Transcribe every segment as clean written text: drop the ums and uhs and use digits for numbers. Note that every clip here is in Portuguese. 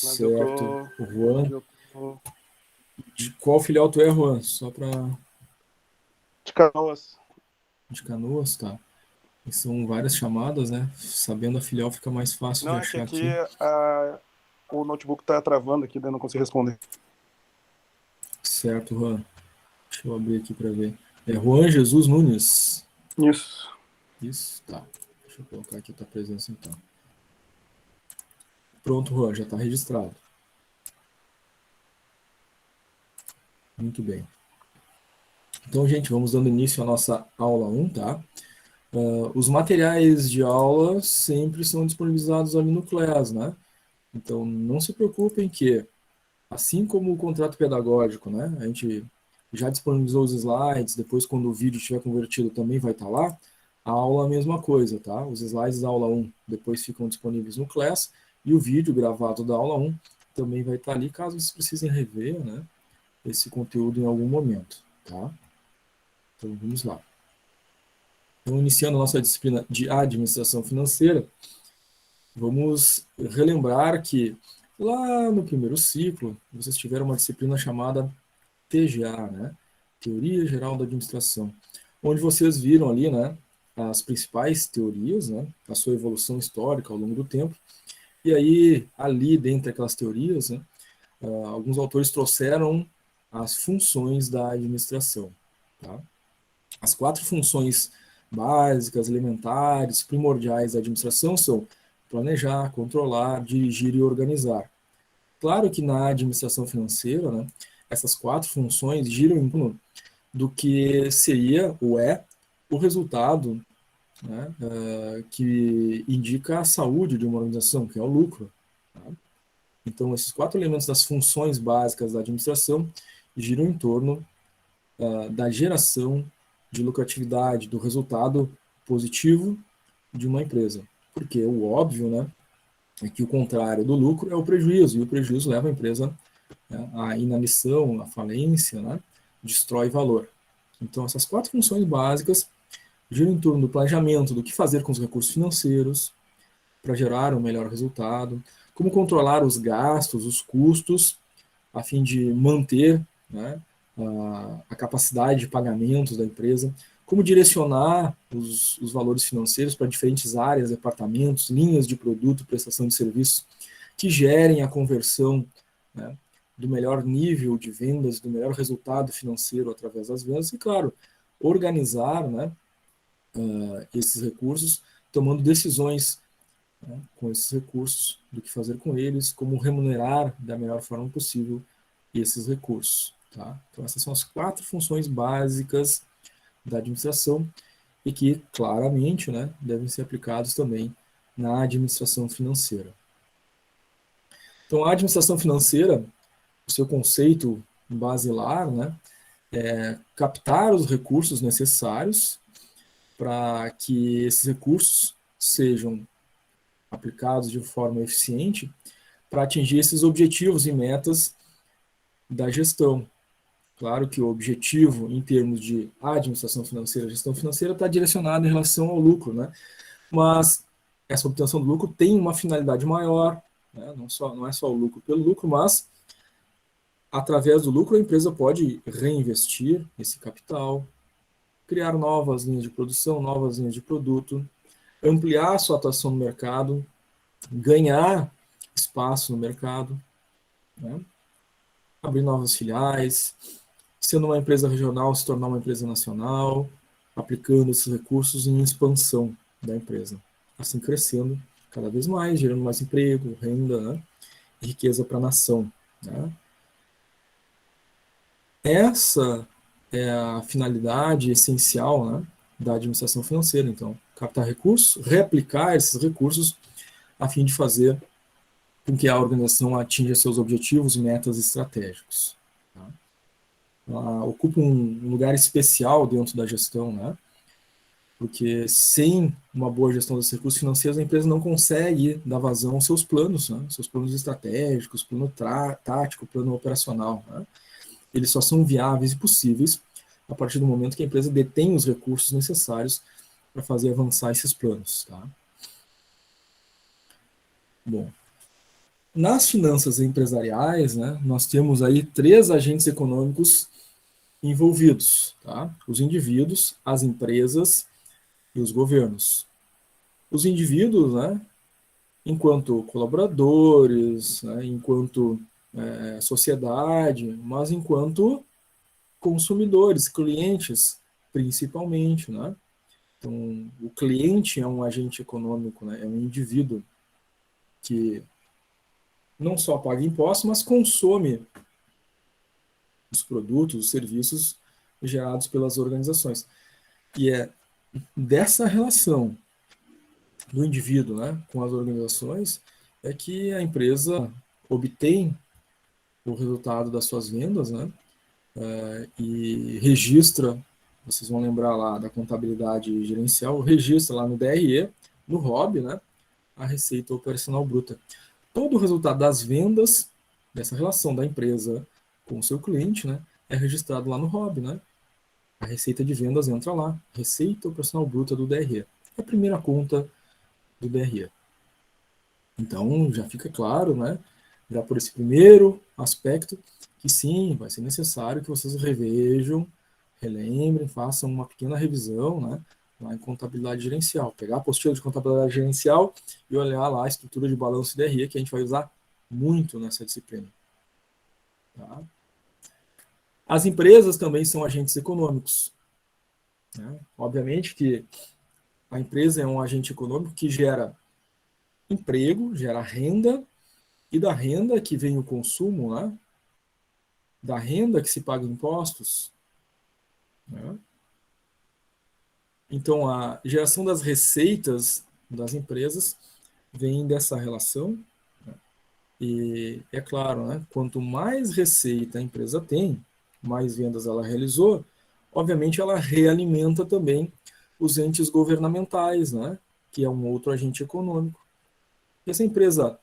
mas eu Certo. tô... O Juan, Eu tô de qual filial tu é, Juan? Só para de Canoas. de Canoas, tá? E são várias chamadas, né? Sabendo a filial fica mais fácil de Não, é que achar aqui aqui. o notebook tá travando aqui, daí eu não consigo responder. Certo, Juan. Deixa eu abrir aqui para ver. É Juan Jesus Nunes. Isso. Isso, tá. Deixa eu colocar aqui a tua presença então. Pronto, Juan, já está registrado. Muito bem. Então, gente, vamos dando início à nossa aula 1, tá? Os materiais de aula sempre são disponibilizados ali no Class, né? Então, não se preocupem que, assim como o contrato pedagógico, né? A gente já disponibilizou os slides, depois quando o vídeo estiver convertido também vai estar lá. A aula é a mesma coisa, tá? Os slides da aula 1 depois ficam disponíveis no Class e o vídeo gravado da aula 1 também vai estar ali, caso vocês precisem rever, né? Esse conteúdo em algum momento, tá? Então, vamos lá. Então, iniciando a nossa disciplina de administração financeira, vamos relembrar que lá no primeiro ciclo, vocês tiveram uma disciplina chamada TGA, né? Teoria Geral da Administração, onde vocês viram ali, né, as principais teorias, né, a sua evolução histórica ao longo do tempo. E aí, ali, dentre aquelas teorias, né, alguns autores trouxeram as funções da administração, tá? As 4 funções básicas, elementares, primordiais da administração são planejar, controlar, dirigir e organizar. Claro que na administração financeira, né, essas 4 funções giram em torno do que seria ou é o resultado, né, que indica a saúde de uma organização, que é o lucro. Tá? Então, esses 4 elementos das funções básicas da administração giram em torno da geração de lucratividade, do resultado positivo de uma empresa. Porque o óbvio, né, é que o contrário do lucro é o prejuízo, e o prejuízo leva a empresa, né, à inanição, à falência, né, destrói valor. Então, essas 4 funções básicas giram em torno do planejamento, do que fazer com os recursos financeiros para gerar um melhor resultado, como controlar os gastos, os custos, a fim de manter, né, a capacidade de pagamentos da empresa, como direcionar os valores financeiros para diferentes áreas, departamentos, linhas de produto, prestação de serviços, que gerem a conversão, né, do melhor nível de vendas, do melhor resultado financeiro através das vendas, e, claro, organizar, né, esses recursos, tomando decisões, né, com esses recursos, do que fazer com eles, como remunerar da melhor forma possível esses recursos. Tá? Então, essas são as 4 funções básicas da administração e que, claramente, né, devem ser aplicados também na administração financeira. Então, a administração financeira, o seu conceito basilar, né, é captar os recursos necessários para que esses recursos sejam aplicados de forma eficiente para atingir esses objetivos e metas da gestão. Claro que o objetivo em termos de administração financeira, gestão financeira, está direcionado em relação ao lucro, né? Mas essa obtenção do lucro tem uma finalidade maior, né? Não é só o lucro pelo lucro, mas através do lucro a empresa pode reinvestir esse capital, criar novas linhas de produção, novas linhas de produto, ampliar sua atuação no mercado, ganhar espaço no mercado, né? Abrir novas filiais, sendo uma empresa regional, se tornar uma empresa nacional, aplicando esses recursos em expansão da empresa, assim crescendo cada vez mais, gerando mais emprego, renda, né, e riqueza para a nação. Né. Essa é a finalidade essencial, né, da administração financeira. Então, captar recursos, reaplicar esses recursos a fim de fazer com que a organização atinja seus objetivos e metas estratégicos. Tá? Ela ocupa um lugar especial dentro da gestão, né? Porque sem uma boa gestão dos recursos financeiros, a empresa não consegue dar vazão aos seus planos, né? Seus planos estratégicos, plano tático, plano operacional. Né? Eles só são viáveis e possíveis a partir do momento que a empresa detém os recursos necessários para fazer avançar esses planos. Tá? Bom, Nas finanças empresariais, né, nós temos aí 3 agentes econômicos envolvidos, tá? Os indivíduos, as empresas e os governos. Os indivíduos, né, enquanto colaboradores, né, enquanto sociedade, mas enquanto consumidores, clientes, principalmente, né? Então, o cliente é um agente econômico, né? É um indivíduo que não só paga impostos, mas consome os produtos, os serviços gerados pelas organizações. E é dessa relação do indivíduo, né, com as organizações é que a empresa obtém o resultado das suas vendas, né, e registra, vocês vão lembrar lá da contabilidade gerencial, registra lá no DRE, no ROB, né, a receita operacional bruta. Todo o resultado das vendas, dessa relação da empresa com o seu cliente, né, é registrado lá no ROB, né? A receita de vendas entra lá, receita operacional bruta do DRE. É a primeira conta do DRE. Então, já fica claro, né, já por esse primeiro aspecto, que sim, vai ser necessário que vocês revejam, relembrem, façam uma pequena revisão, né, lá em contabilidade gerencial. Pegar a apostila de contabilidade gerencial e olhar lá a estrutura de balanço e DRE, que a gente vai usar muito nessa disciplina. Tá? As empresas também são agentes econômicos. Né? Obviamente que a empresa é um agente econômico que gera emprego, gera renda, e da renda que vem o consumo, né? Da renda que se paga impostos. Né? Então, a geração das receitas das empresas vem dessa relação. Né? E é claro, né? Quanto mais receita a empresa tem, mais vendas ela realizou, obviamente ela realimenta também os entes governamentais, né? Que é um outro agente econômico. E essa empresa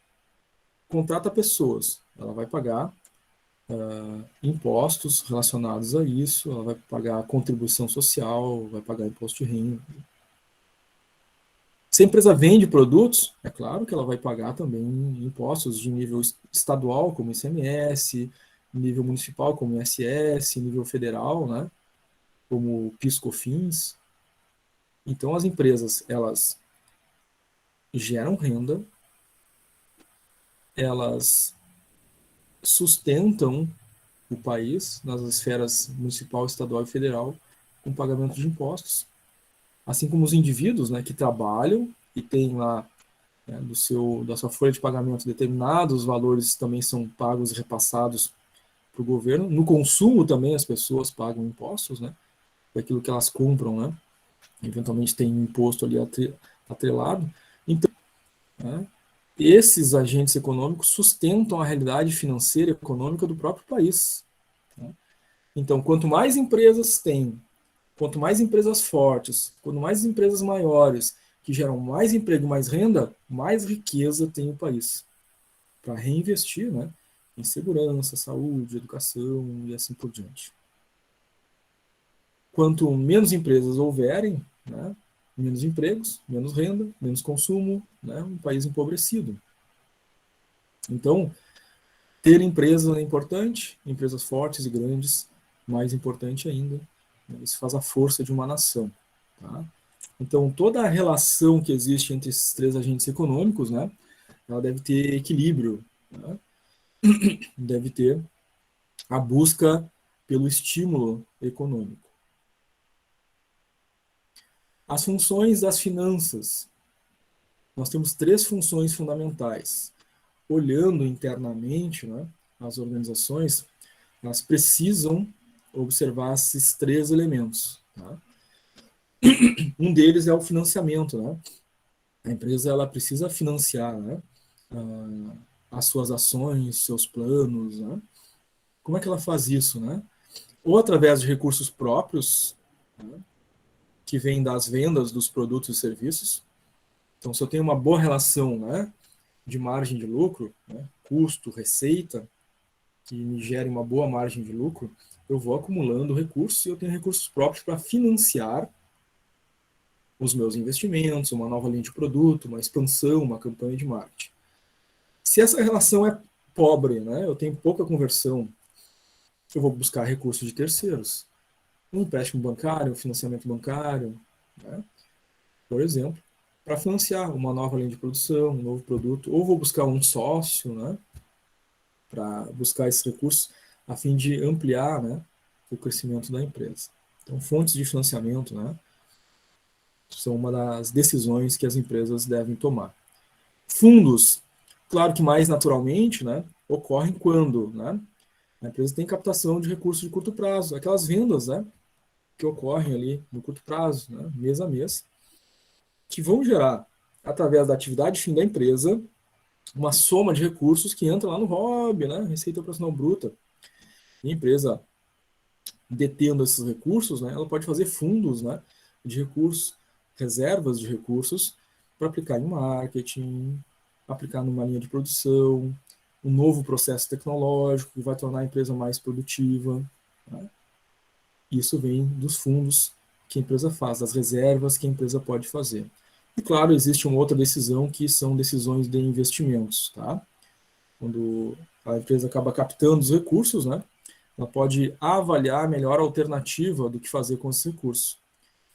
contrata pessoas, ela vai pagar impostos relacionados a isso, ela vai pagar contribuição social, vai pagar imposto de renda. Se a empresa vende produtos, é claro que ela vai pagar também impostos de nível estadual, como ICMS, nível municipal, como ISS, nível federal, né, como PIS/COFINS. Então, as empresas, elas geram renda, elas sustentam o país nas esferas municipal, estadual e federal com pagamento de impostos, assim como os indivíduos, né, que trabalham e têm lá, né, da sua folha de pagamento determinados valores também são pagos e repassados para o governo. No consumo também as pessoas pagam impostos, né, daquilo que elas compram, né, eventualmente tem imposto ali atrelado. Então, né, esses agentes econômicos sustentam a realidade financeira e econômica do próprio país. Né? Então, quanto mais empresas tem, quanto mais empresas fortes, quanto mais empresas maiores, que geram mais emprego, mais renda, mais riqueza tem o país. Para reinvestir, né, em segurança, saúde, educação e assim por diante. Quanto menos empresas houverem, né, menos empregos, menos renda, menos consumo, né, um país empobrecido. Então, ter empresas é importante, empresas fortes e grandes, mais importante ainda. Né, isso faz a força de uma nação. Tá? Então, toda a relação que existe entre esses 3 agentes econômicos, né, ela deve ter equilíbrio, né? Deve ter a busca pelo estímulo econômico. As funções das finanças. Nós temos 3 funções fundamentais. Olhando internamente, né, as organizações, elas precisam observar esses 3 elementos. Tá? Um deles é o financiamento. Né? A empresa ela precisa financiar, né, as suas ações, seus planos. Né? Como é que ela faz isso? Né? Ou através de recursos próprios, né, que vêm das vendas dos produtos e serviços. Então, se eu tenho uma boa relação, né, de margem de lucro, né, custo, receita, que me gere uma boa margem de lucro, eu vou acumulando recursos e eu tenho recursos próprios para financiar os meus investimentos, uma nova linha de produto, uma expansão, uma campanha de marketing. Se essa relação é pobre, né, eu tenho pouca conversão, eu vou buscar recursos de terceiros. Um empréstimo bancário, um financiamento bancário, né, por exemplo, para financiar uma nova linha de produção, um novo produto, ou vou buscar um sócio, né, para buscar esses recursos a fim de ampliar, né, o crescimento da empresa. Então, fontes de financiamento, né, são uma das decisões que as empresas devem tomar. Fundos, claro que mais naturalmente, né, ocorrem quando, né, a empresa tem captação de recursos de curto prazo, aquelas vendas, né, que ocorrem ali no curto prazo, né, mês a mês, que vão gerar, através da atividade fim da empresa, uma soma de recursos que entra lá no ROB, né, Receita Operacional Bruta. E a empresa, detendo esses recursos, né, ela pode fazer fundos, né, de recursos, reservas de recursos, para aplicar em marketing, aplicar numa linha de produção, um novo processo tecnológico que vai tornar a empresa mais produtiva. Né? Isso vem dos fundos que a empresa faz, das reservas que a empresa pode fazer. E, claro, existe uma outra decisão que são decisões de investimentos. Tá? Quando a empresa acaba captando os recursos, né, ela pode avaliar a melhor alternativa do que fazer com esses recursos.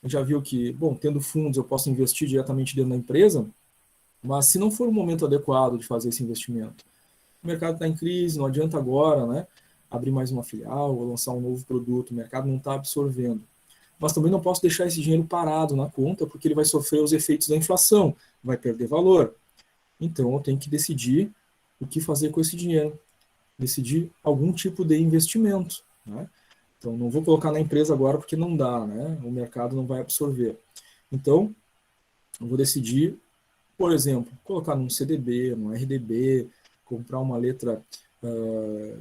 A gente já viu que, bom, tendo fundos eu posso investir diretamente dentro da empresa, mas se não for o momento adequado de fazer esse investimento, o mercado está em crise, não adianta agora, né, abrir mais uma filial ou lançar um novo produto, o mercado não está absorvendo. Mas também não posso deixar esse dinheiro parado na conta, porque ele vai sofrer os efeitos da inflação, vai perder valor. Então eu tenho que decidir o que fazer com esse dinheiro, decidir algum tipo de investimento. Né? Então não vou colocar na empresa agora porque não dá, né? O mercado não vai absorver. Então eu vou decidir, por exemplo, colocar num CDB, num RDB, comprar uma letra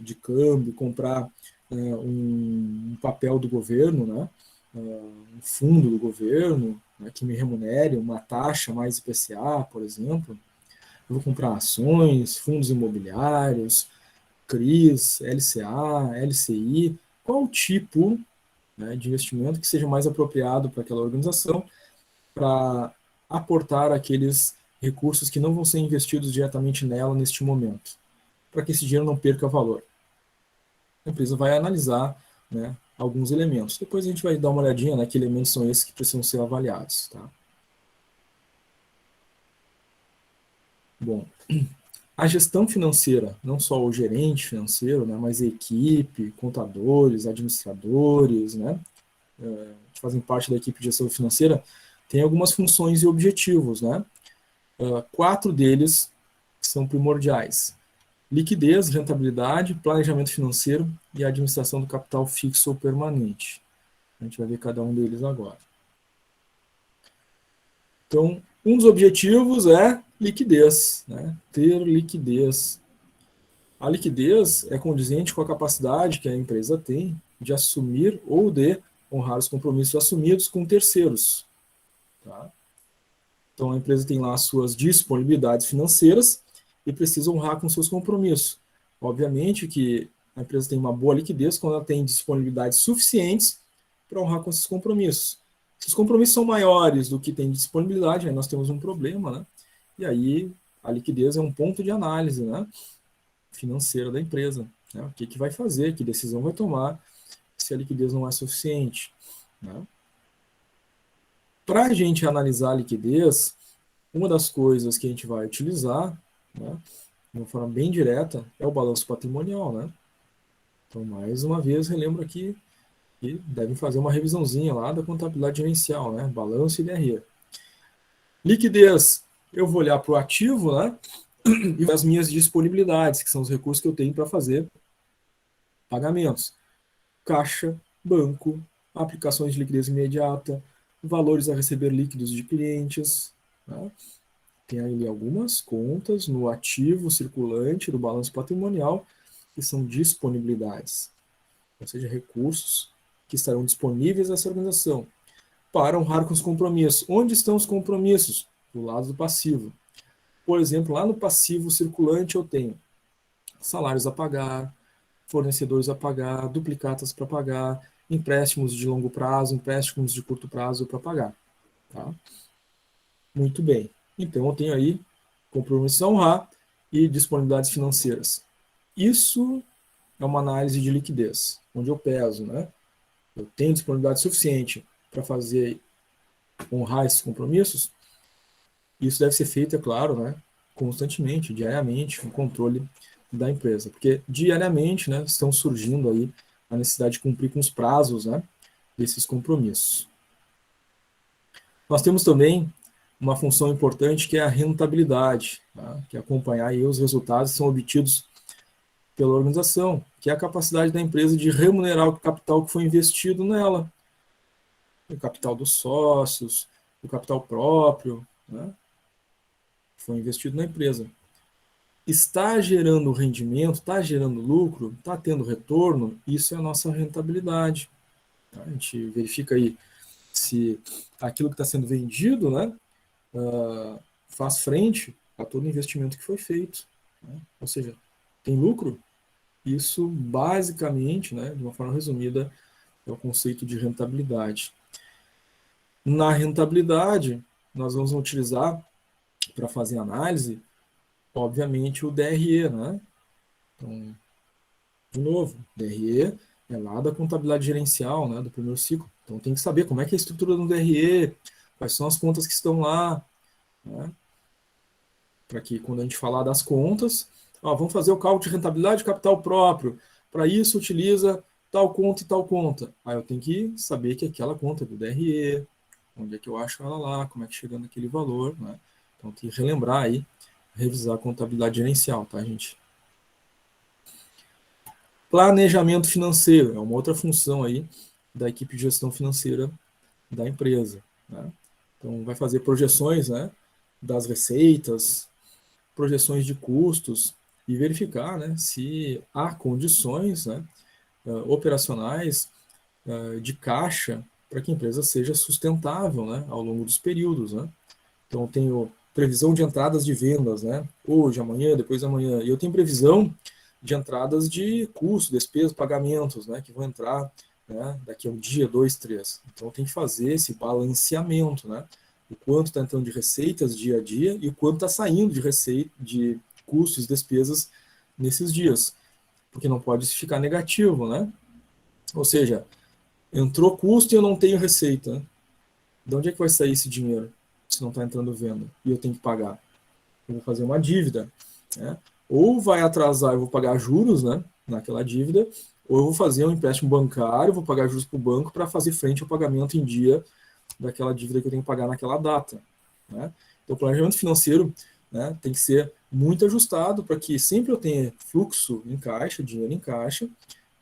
de câmbio, comprar um papel do governo, né? Um fundo do governo, né, que me remunere uma taxa mais IPCA, por exemplo. Eu vou comprar ações, fundos imobiliários, CRIs, LCA, LCI, qual tipo, né, de investimento que seja mais apropriado para aquela organização para aportar aqueles recursos que não vão ser investidos diretamente nela neste momento, para que esse dinheiro não perca valor. A empresa vai analisar, né, alguns elementos. Depois a gente vai dar uma olhadinha, né, que elementos são esses que precisam ser avaliados. Tá? Bom, a gestão financeira, não só o gerente financeiro, né, mas a equipe, contadores, administradores, né, que fazem parte da equipe de gestão financeira, tem algumas funções e objetivos. Né? 4 deles são primordiais: liquidez, rentabilidade, planejamento financeiro e administração do capital fixo ou permanente. A gente vai ver cada um deles agora. Então, um dos objetivos é liquidez, né? Ter liquidez. A liquidez é condizente com a capacidade que a empresa tem de assumir ou de honrar os compromissos assumidos com terceiros. Tá? Então, a empresa tem lá as suas disponibilidades financeiras e precisa honrar com seus compromissos. Obviamente que a empresa tem uma boa liquidez quando ela tem disponibilidades suficientes para honrar com esses compromissos. Se os compromissos são maiores do que tem disponibilidade, aí nós temos um problema, né? E aí a liquidez é um ponto de análise, né, financeira da empresa. Né? O que vai fazer, que decisão vai tomar se a liquidez não é suficiente. Né? Para a gente analisar a liquidez, uma das coisas que a gente vai utilizar, né, de uma forma bem direta, é o balanço patrimonial. Né? Então, mais uma vez, relembro aqui que devem fazer uma revisãozinha lá da contabilidade gerencial, né? Balanço e DRE. Liquidez, eu vou olhar para o ativo, né? E as minhas disponibilidades, que são os recursos que eu tenho para fazer pagamentos. Caixa, banco, aplicações de liquidez imediata, valores a receber líquidos de clientes. Né? Tem ali algumas contas no ativo circulante do balanço patrimonial, que são disponibilidades, ou seja, recursos que estarão disponíveis a essa organização para honrar com os compromissos. Onde estão os compromissos? Do lado do passivo. Por exemplo, lá no passivo circulante eu tenho salários a pagar, fornecedores a pagar, duplicatas para pagar, empréstimos de longo prazo, empréstimos de curto prazo para pagar. Tá? Muito bem. Então eu tenho aí compromissos a honrar e disponibilidades financeiras. Isso é uma análise de liquidez, onde eu peso, né? Eu tenho disponibilidade suficiente para fazer honrar esses compromissos. Isso deve ser feito, é claro, né? Constantemente, diariamente, com controle da empresa, porque diariamente, né, estão surgindo aí a necessidade de cumprir com os prazos, né, desses compromissos. Nós temos também uma função importante que é a rentabilidade, tá? Que é acompanhar aí os resultados que são obtidos pela organização, que é a capacidade da empresa de remunerar o capital que foi investido nela, o capital dos sócios, o capital próprio, né, que foi investido na empresa. Está gerando rendimento, está gerando lucro, está tendo retorno, isso é a nossa rentabilidade. Tá? A gente verifica aí se aquilo que está sendo vendido, né, faz frente a todo o investimento que foi feito. Né? Ou seja, tem lucro? Isso, basicamente, né, de uma forma resumida, é o conceito de rentabilidade. Na rentabilidade, nós vamos utilizar, para fazer análise, obviamente, o DRE, né? Então, de novo, DRE é lá da contabilidade gerencial, né, do primeiro ciclo. Então, tem que saber como é que é a estrutura do DRE, quais são as contas que estão lá, né? Para que, quando a gente falar das contas, vamos fazer o cálculo de rentabilidade de capital próprio. Para isso, utiliza tal conta e tal conta. Aí eu tenho que saber que aquela conta é do DRE, onde é que eu acho ela lá, como é que chega naquele valor, né? Então, tem que relembrar aí, revisar a contabilidade gerencial, tá, gente? Planejamento financeiro é uma outra função aí da equipe de gestão financeira da empresa, né? Então, vai fazer projeções, né, das receitas, projeções de custos e verificar, né, se há condições, né, operacionais de caixa para que a empresa seja sustentável, né, ao longo dos períodos, né? Então, eu tenho previsão de entradas de vendas, né, hoje, amanhã, depois de amanhã, e eu tenho previsão de entradas de custos, despesas, pagamentos, né, que vão entrar, né, daqui a um dia, 2, 3. Então, tem que fazer esse balanceamento, né, o quanto está entrando de receitas dia a dia e o quanto está saindo de receita, de custos, despesas nesses dias, porque não pode ficar negativo, né? Ou seja, entrou custo e eu não tenho receita. De onde é que vai sair esse dinheiro se não está entrando venda e eu tenho que pagar? Eu vou fazer uma dívida, né? Ou vai atrasar, eu vou pagar juros, né, naquela dívida, ou eu vou fazer um empréstimo bancário, vou pagar juros para o banco para fazer frente ao pagamento em dia daquela dívida que eu tenho que pagar naquela data, né? Então, o planejamento financeiro, né, tem que ser muito ajustado para que sempre eu tenha fluxo em caixa, dinheiro em caixa,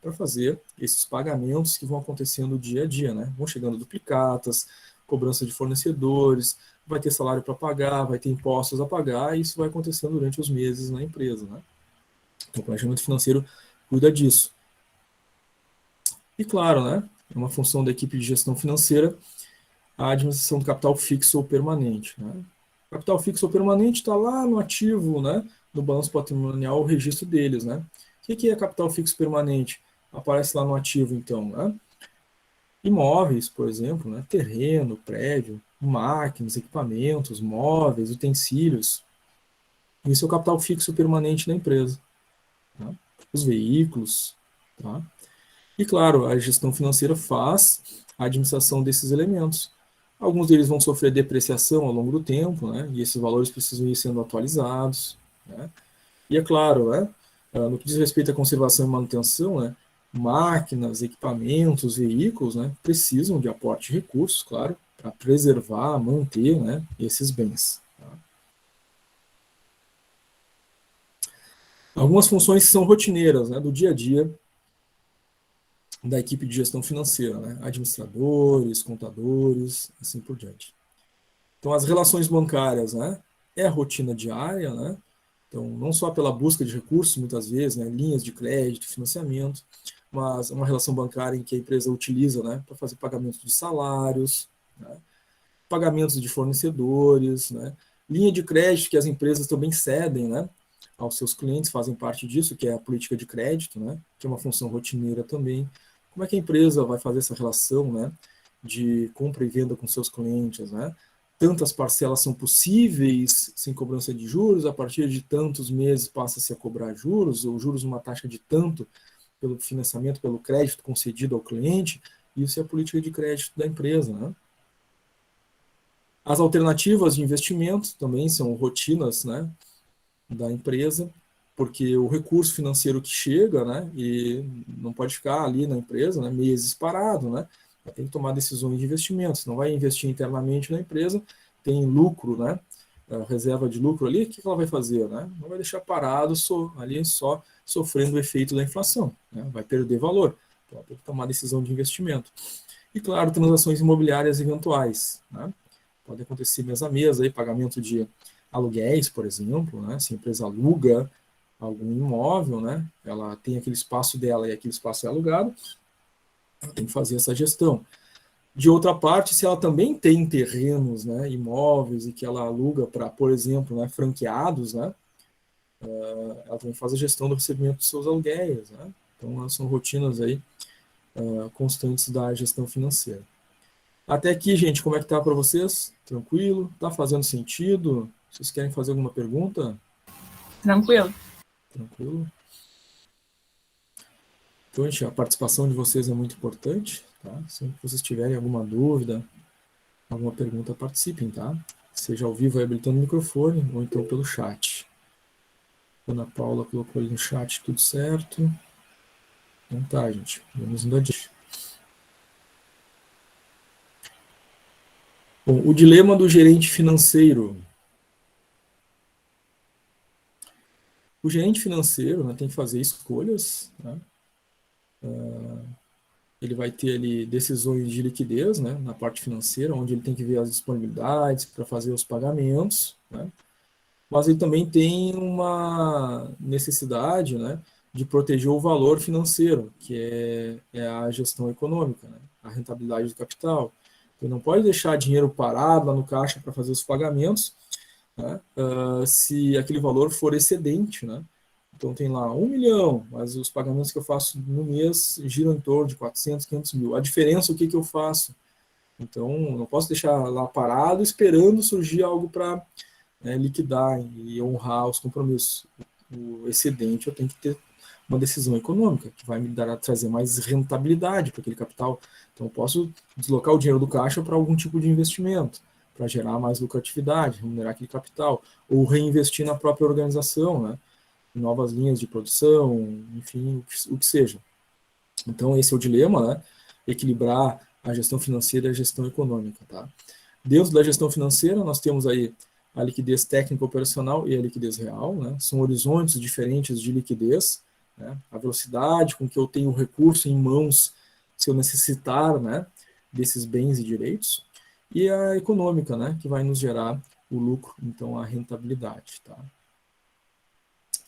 para fazer esses pagamentos que vão acontecendo dia a dia, né? Vão chegando duplicatas, cobrança de fornecedores, vai ter salário para pagar, vai ter impostos a pagar, e isso vai acontecendo durante os meses na empresa, né? Então, o planejamento financeiro cuida disso. E claro, né, é uma função da equipe de gestão financeira a administração do capital fixo ou permanente, né? Capital fixo ou permanente está lá no ativo, né, no balanço patrimonial, o registro deles, né? O que é capital fixo permanente? Aparece lá no ativo, então, né? Imóveis, por exemplo, né? Terreno, prédio, máquinas, equipamentos, móveis, utensílios. Isso é o capital fixo permanente da empresa. Tá? Os veículos. Tá? E, claro, a gestão financeira faz a administração desses elementos. Alguns deles vão sofrer depreciação ao longo do tempo, né? E esses valores precisam ir sendo atualizados. Né? E, é claro, né, no que diz respeito à conservação e manutenção, né, máquinas, equipamentos, veículos, né, precisam de aporte de recursos, claro, para preservar, manter, né, esses bens. Tá? Algumas funções que são rotineiras, né, do dia a dia da equipe de gestão financeira, né, administradores, contadores, assim por diante. Então, as relações bancárias, né, é a rotina diária, né, então, não só pela busca de recursos, muitas vezes, né, linhas de crédito, financiamento, mas uma relação bancária em que a empresa utiliza, né, para fazer pagamentos de salários, né, pagamentos de fornecedores, né, linha de crédito que as empresas também cedem, né, aos seus clientes, fazem parte disso, que é a política de crédito, né, que é uma função rotineira também. Como é que a empresa vai fazer essa relação, né, de compra e venda com seus clientes, né? tantas parcelas são possíveis sem cobrança de juros, a partir de tantos meses passa-se a cobrar juros, ou juros numa taxa de tanto pelo financiamento, pelo crédito concedido ao cliente. Isso é a política de crédito da empresa, né? As alternativas de investimento também são rotinas, né, da empresa, porque o recurso financeiro que chega, né, e não pode ficar ali na empresa, né, meses parado, né, tem que tomar decisões de investimentos, não vai investir internamente na empresa, tem lucro, né, reserva de lucro ali, o que ela vai fazer, né? Não vai deixar parado ali só sofrendo o efeito da inflação, né? Vai perder valor, então tem que tomar decisão de investimento. E claro, transações imobiliárias eventuais, né? Pode acontecer mês a mês, aí, pagamento de aluguéis, por exemplo, né? Se a empresa aluga algum imóvel, né? Ela tem aquele espaço dela e aquele espaço é alugado, ela tem que fazer essa gestão. De outra parte, se ela também tem terrenos, né, imóveis, e que ela aluga para, por exemplo, né, franqueados, né, ela também faz a gestão do recebimento dos seus aluguéis, né? Então, são rotinas aí constantes da gestão financeira. Até aqui, gente, como é que tá para vocês? Tranquilo? Tá fazendo sentido? Vocês querem fazer alguma pergunta? Tranquilo. Tranquilo. Então, gente, a participação de vocês é muito importante, tá? Sempre que vocês tiverem alguma dúvida, alguma pergunta, participem, tá? Seja ao vivo, habilitando o microfone, ou então pelo chat. Ana Paula colocou ali no chat, tudo certo. Então tá, gente, vamos indo adiante. Bom, o dilema do gerente financeiro. O gerente financeiro, né, tem que fazer escolhas, né? Ele vai ter ali decisões de liquidez, né, na parte financeira, onde ele tem que ver as disponibilidades para fazer os pagamentos, né? Mas ele também tem uma necessidade, né, de proteger o valor financeiro, que é a gestão econômica, né, a rentabilidade do capital. Ele não pode deixar dinheiro parado lá no caixa para fazer os pagamentos, né, se aquele valor for excedente, né? Então tem lá 1 milhão, mas os pagamentos que eu faço no mês giram em torno de 400, 500 mil. A diferença, o que eu faço? Então, não posso deixar lá parado esperando surgir algo para liquidar e honrar os compromissos. O excedente, eu tenho que ter uma decisão econômica que vai me trazer mais rentabilidade para aquele capital. Então, eu posso deslocar o dinheiro do caixa para algum tipo de investimento, para gerar mais lucratividade, remunerar aquele capital, ou reinvestir na própria organização, né? Novas linhas de produção, enfim, o que seja. Então, esse é o dilema, né? Equilibrar a gestão financeira e a gestão econômica, tá? Dentro da gestão financeira, nós temos aí a liquidez técnica operacional e a liquidez real, né? São horizontes diferentes de liquidez, né? A velocidade com que eu tenho o recurso em mãos, se eu necessitar, né, desses bens e direitos, e a econômica, né, que vai nos gerar o lucro, então a rentabilidade, tá?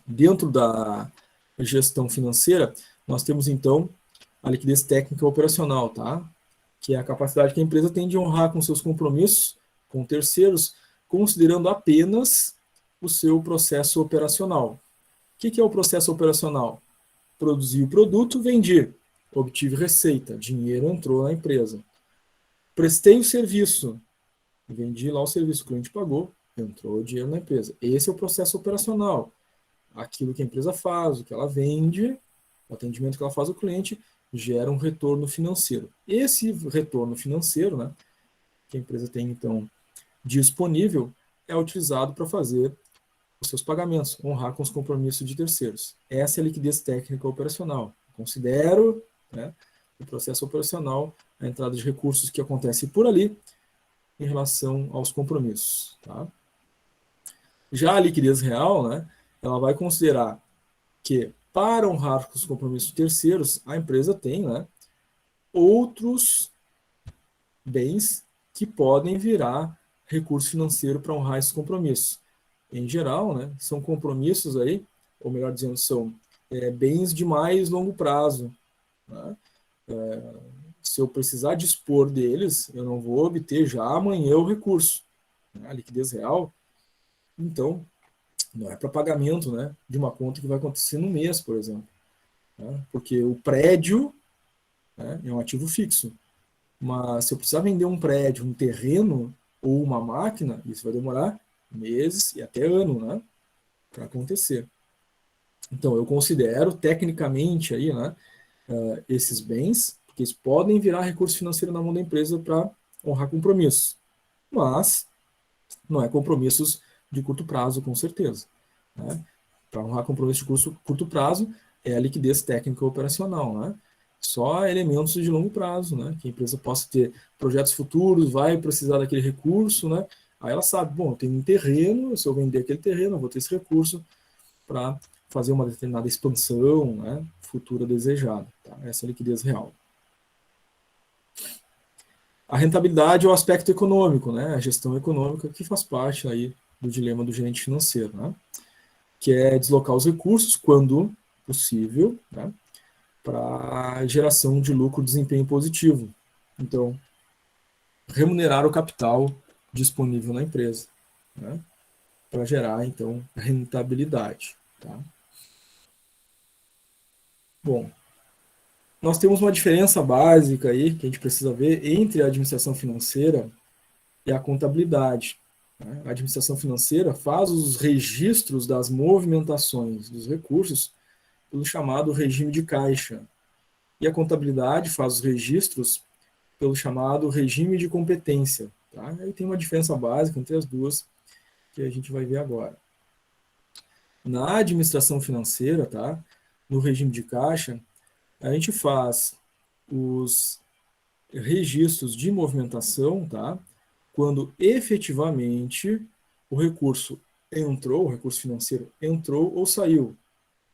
Dentro da gestão financeira, nós temos, então, a liquidez técnica operacional, tá? Que é a capacidade que a empresa tem de honrar com seus compromissos com terceiros, considerando apenas o seu processo operacional. O que é o processo operacional? Produzi o produto, vendi, obtive receita, dinheiro entrou na empresa. Prestei o serviço, vendi lá o serviço, o cliente pagou, entrou o dinheiro na empresa. Esse é o processo operacional. Aquilo que a empresa faz, o que ela vende, o atendimento que ela faz ao cliente, gera um retorno financeiro. Esse retorno financeiro, né, que a empresa tem, então, disponível, é utilizado para fazer os seus pagamentos, honrar com os compromissos de terceiros. Essa é a liquidez técnica operacional. Considero, né, o processo operacional a entrada de recursos que acontece por ali em relação aos compromissos. Tá? Já a liquidez real, né, ela vai considerar que, para honrar com os compromissos terceiros, a empresa tem, né, outros bens que podem virar recurso financeiro para honrar esses compromissos. Em geral, né, são compromissos aí, ou melhor dizendo, são bens de mais longo prazo. Né? Se eu precisar dispor deles, eu não vou obter já amanhã o recurso. Né? A liquidez real, então, não é para pagamento, né, de uma conta que vai acontecer no mês, por exemplo. Né? Porque o prédio, né, é um ativo fixo. Mas se eu precisar vender um prédio, um terreno, ou uma máquina, isso vai demorar meses e até ano, né, para acontecer. Então, eu considero tecnicamente aí, né, esses bens, porque eles podem virar recurso financeiro na mão da empresa para honrar compromissos, mas não é compromissos de curto prazo, com certeza. Né? Para honrar compromisso de curto prazo é a liquidez técnica operacional, né? Só elementos de longo prazo, né? Que a empresa possa ter projetos futuros, vai precisar daquele recurso, né? Aí ela sabe, bom, eu tenho um terreno, se eu vender aquele terreno, eu vou ter esse recurso para fazer uma determinada expansão, né, futura desejada. Tá? Essa é a liquidez real. A rentabilidade é o aspecto econômico, né, a gestão econômica que faz parte aí do dilema do gerente financeiro, né, que é deslocar os recursos quando possível, né, para geração de lucro e desempenho positivo. Então, remunerar o capital disponível na empresa, né, para gerar, então, rentabilidade. Tá? Bom, nós temos uma diferença básica aí que a gente precisa ver entre a administração financeira e a contabilidade. Né? A administração financeira faz os registros das movimentações dos recursos pelo chamado regime de caixa. E a contabilidade faz os registros pelo chamado regime de competência. Tá? Aí tem uma diferença básica entre as duas que a gente vai ver agora. Na administração financeira, tá? No regime de caixa, a gente faz os registros de movimentação, tá? Quando efetivamente o recurso entrou, o recurso financeiro entrou ou saiu,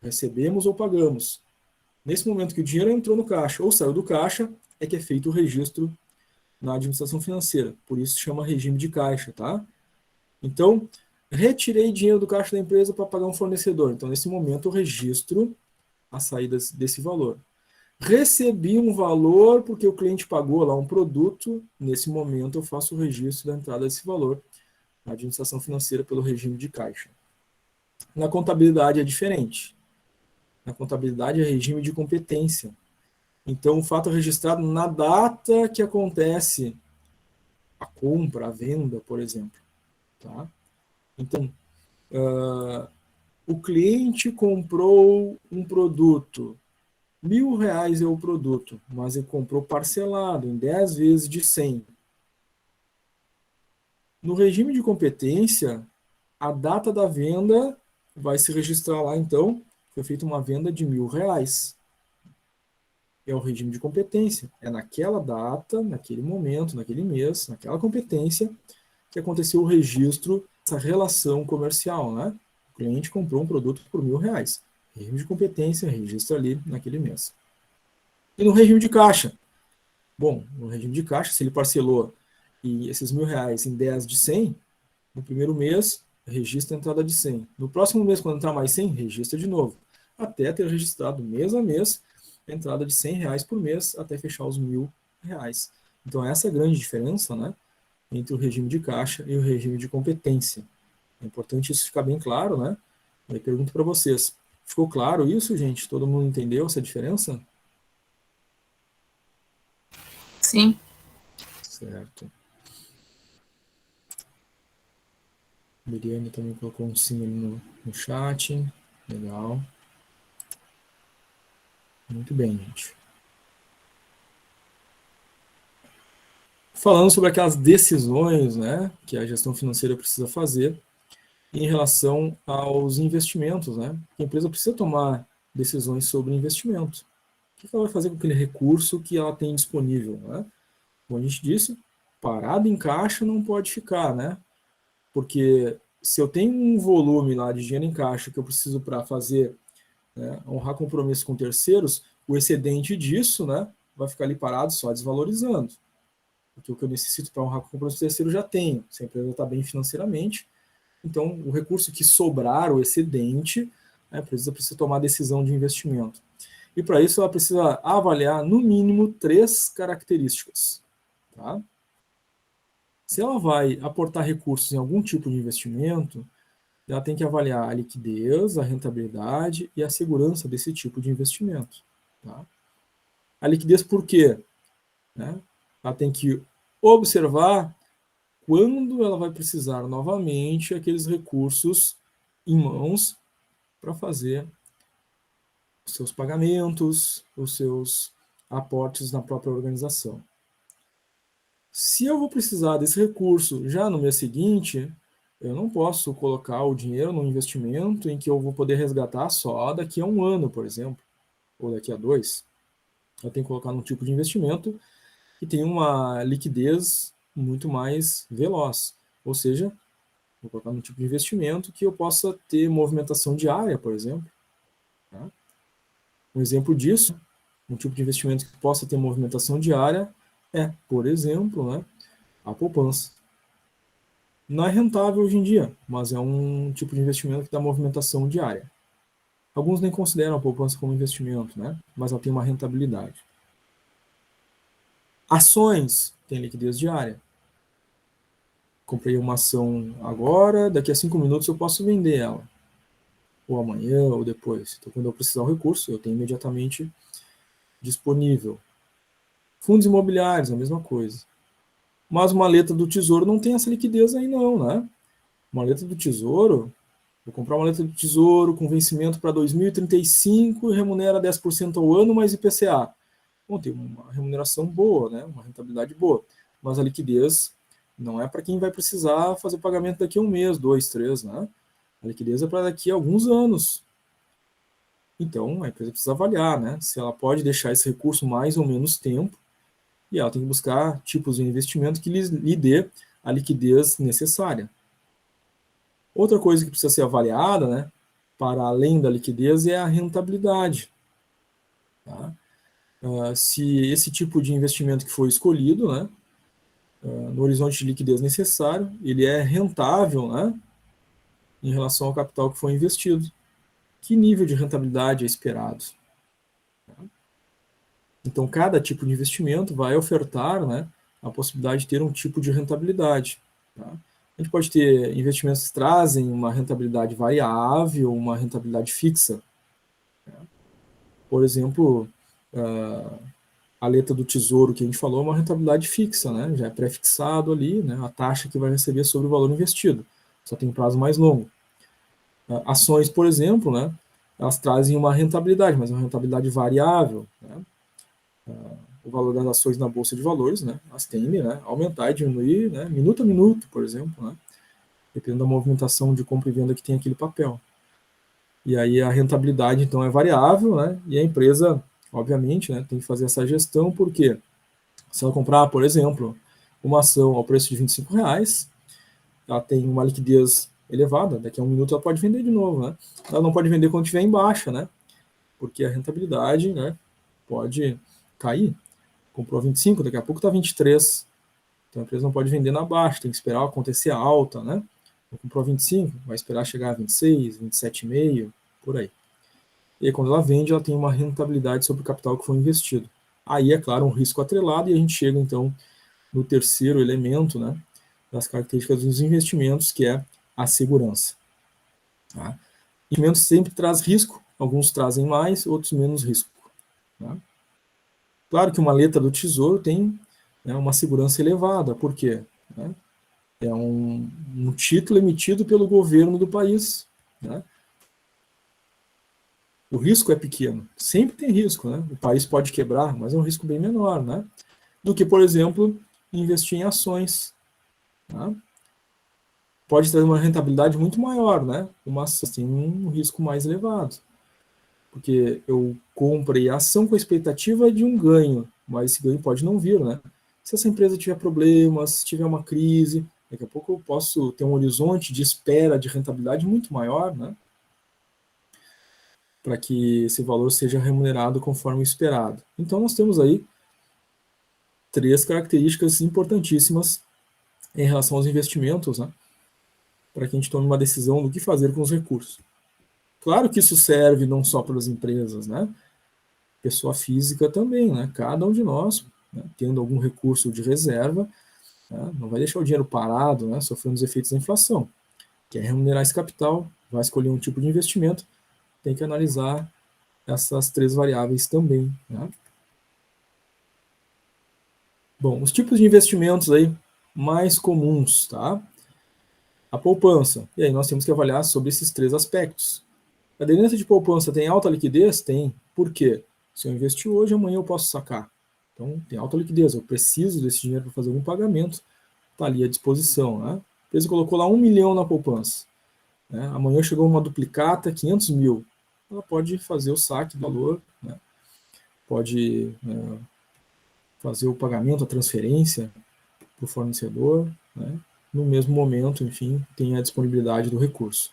recebemos ou pagamos. Nesse momento que o dinheiro entrou no caixa ou saiu do caixa, é que é feito o registro na administração financeira. Por isso se chama regime de caixa, tá? Então, retirei dinheiro do caixa da empresa para pagar um fornecedor. Então, nesse momento, eu registro a saída desse valor. Recebi um valor porque o cliente pagou lá um produto, nesse momento eu faço o registro da entrada desse valor na administração financeira pelo regime de caixa. Na contabilidade é diferente. Na contabilidade é regime de competência. Então o fato é registrado na data que acontece a compra, a venda, por exemplo. Tá? Então, o cliente comprou um produto, R$ 1.000 é o produto, mas ele comprou parcelado em 10 vezes de 100. No regime de competência, a data da venda vai se registrar lá, então, foi feita uma venda de R$ 1.000. É o regime de competência. É naquela data, naquele momento, naquele mês, naquela competência, que aconteceu o registro dessa relação comercial, né? O cliente comprou um produto por R$ 1.000. Regime de competência, registra ali naquele mês. E no regime de caixa? Bom, no regime de caixa, se ele parcelou e esses R$ 1.000 em 10 de 100, no primeiro mês, registra a entrada de 100. No próximo mês, quando entrar mais 100, registra de novo. Até ter registrado mês a mês a entrada de R$ 100 por mês, até fechar os R$ 1.000. Então, essa é a grande diferença, né, entre o regime de caixa e o regime de competência. É importante isso ficar bem claro, né? Eu pergunto para vocês, ficou claro isso, gente? Todo mundo entendeu essa diferença? Sim. Certo. Miriane também colocou um sim ali no chat. Legal. Muito bem, gente. Falando sobre aquelas decisões, né, que a gestão financeira precisa fazer em relação aos investimentos, né? A empresa precisa tomar decisões sobre investimento. O que ela vai fazer com aquele recurso que ela tem disponível, né? Como a gente disse, parado em caixa não pode ficar, né? Porque se eu tenho um volume lá de dinheiro em caixa que eu preciso para fazer, né, honrar compromisso com terceiros, o excedente disso, né, vai ficar ali parado só desvalorizando. Porque o que eu necessito para honrar compromisso com terceiro já tenho. Se a empresa está bem financeiramente, então o recurso que sobrar, o excedente, a empresa precisa tomar decisão de investimento. E para isso ela precisa avaliar no mínimo 3 características. Tá? Se ela vai aportar recursos em algum tipo de investimento, ela tem que avaliar a liquidez, a rentabilidade e a segurança desse tipo de investimento. Tá? A liquidez por quê? Né? Ela tem que observar quando ela vai precisar novamente aqueles recursos em mãos para fazer os seus pagamentos, os seus aportes na própria organização. Se eu vou precisar desse recurso já no mês seguinte, eu não posso colocar o dinheiro num investimento em que eu vou poder resgatar só daqui a 1 ano, por exemplo, ou daqui a 2. Eu tenho que colocar num tipo de investimento que tem uma liquidez muito mais veloz. Ou seja, vou colocar num tipo de investimento que eu possa ter movimentação diária, por exemplo. Tá? Um exemplo disso, um tipo de investimento que possa ter movimentação diária é, por exemplo, né, a poupança. Não é rentável hoje em dia, mas é um tipo de investimento que dá movimentação diária. Alguns nem consideram a poupança como investimento, né, mas ela tem uma rentabilidade. Ações têm liquidez diária. Comprei uma ação agora, daqui a 5 minutos eu posso vender ela. Ou amanhã, ou depois. Então, quando eu precisar do recurso, eu tenho imediatamente disponível. Fundos imobiliários, a mesma coisa. Mas uma letra do Tesouro não tem essa liquidez aí não, né? Uma letra do Tesouro, vou comprar uma letra do Tesouro com vencimento para 2035 e remunera 10% ao ano mais IPCA. Bom, tem uma remuneração boa, né? Uma rentabilidade boa. Mas a liquidez não é para quem vai precisar fazer pagamento daqui a 1 mês, 2, 3, né? A liquidez é para daqui a alguns anos. Então, a empresa precisa avaliar, né? Se ela pode deixar esse recurso mais ou menos tempo, e ela tem que buscar tipos de investimento que lhe dê a liquidez necessária. Outra coisa que precisa ser avaliada, né, para além da liquidez, é a rentabilidade. Tá? Se esse tipo de investimento que foi escolhido, né, no horizonte de liquidez necessário, ele é rentável, né, em relação ao capital que foi investido. Que nível de rentabilidade é esperado? Então, cada tipo de investimento vai ofertar, né, a possibilidade de ter um tipo de rentabilidade. Tá? A gente pode ter investimentos que trazem uma rentabilidade variável, uma rentabilidade fixa. Tá? Por exemplo, a letra do Tesouro que a gente falou é uma rentabilidade fixa, né? Já é pré-fixado ali, né, a taxa que vai receber sobre o valor investido. Só tem prazo mais longo. Ações, por exemplo, né, elas trazem uma rentabilidade, mas uma rentabilidade variável. Né? O valor das ações na bolsa de valores, né, elas tendem, né, a aumentar e diminuir, né, minuto a minuto, por exemplo, né, dependendo da movimentação de compra e venda que tem aquele papel. E aí a rentabilidade, então, é variável, né, e a empresa, obviamente, né, tem que fazer essa gestão, porque se ela comprar, por exemplo, uma ação ao preço de R$ 25, ela tem uma liquidez elevada, daqui a 1 minuto ela pode vender de novo, né? Ela não pode vender quando estiver em baixa, né? Porque a rentabilidade, né, pode cair. Comprou 25, daqui a pouco está 23. Então a empresa não pode vender na baixa, tem que esperar acontecer a alta, né? Comprou 25, vai esperar chegar a 26, 27,5, por aí. E aí, quando ela vende, ela tem uma rentabilidade sobre o capital que foi investido. Aí, é claro, um risco atrelado, e a gente chega, então, no terceiro elemento, né, das características dos investimentos, que é a segurança. Tá? Investimentos sempre traz risco, alguns trazem mais, outros menos risco. Tá? Claro que uma letra do Tesouro tem, né, uma segurança elevada. Por quê? Né? É um título emitido pelo governo do país. Né? O risco é pequeno. Sempre tem risco. Né? O país pode quebrar, mas é um risco bem menor. Né? Do que, por exemplo, investir em ações. Tá? Pode trazer uma rentabilidade muito maior. Né? Uma ação tem um risco mais elevado. Porque eu comprei a ação com a expectativa de um ganho, mas esse ganho pode não vir, né? Se essa empresa tiver problemas, se tiver uma crise, daqui a pouco eu posso ter um horizonte de espera de rentabilidade muito maior, né? Para que esse valor seja remunerado conforme esperado. Então nós temos aí 3 características importantíssimas em relação aos investimentos, né? Para que a gente tome uma decisão do que fazer com os recursos. Claro que isso serve não só para as empresas, né? Pessoa física também, né? Cada um de nós, né, tendo algum recurso de reserva, né, não vai deixar o dinheiro parado, né, sofrendo os efeitos da inflação. Quer remunerar esse capital, vai escolher um tipo de investimento, tem que analisar essas 3 variáveis também. Né? Bom, os tipos de investimentos aí mais comuns, tá? A poupança. E aí nós temos que avaliar sobre esses 3 aspectos. A caderneta de poupança tem alta liquidez? Tem. Por quê? Se eu investir hoje, amanhã eu posso sacar. Então, tem alta liquidez. Eu preciso desse dinheiro para fazer algum pagamento. Está ali à disposição. Né? A empresa colocou lá 1 milhão na poupança. Né? Amanhã chegou uma duplicata, 500 mil. Ela pode fazer o saque do valor, né? Pode fazer o pagamento, a transferência para o fornecedor, né? No mesmo momento, enfim, tem a disponibilidade do recurso.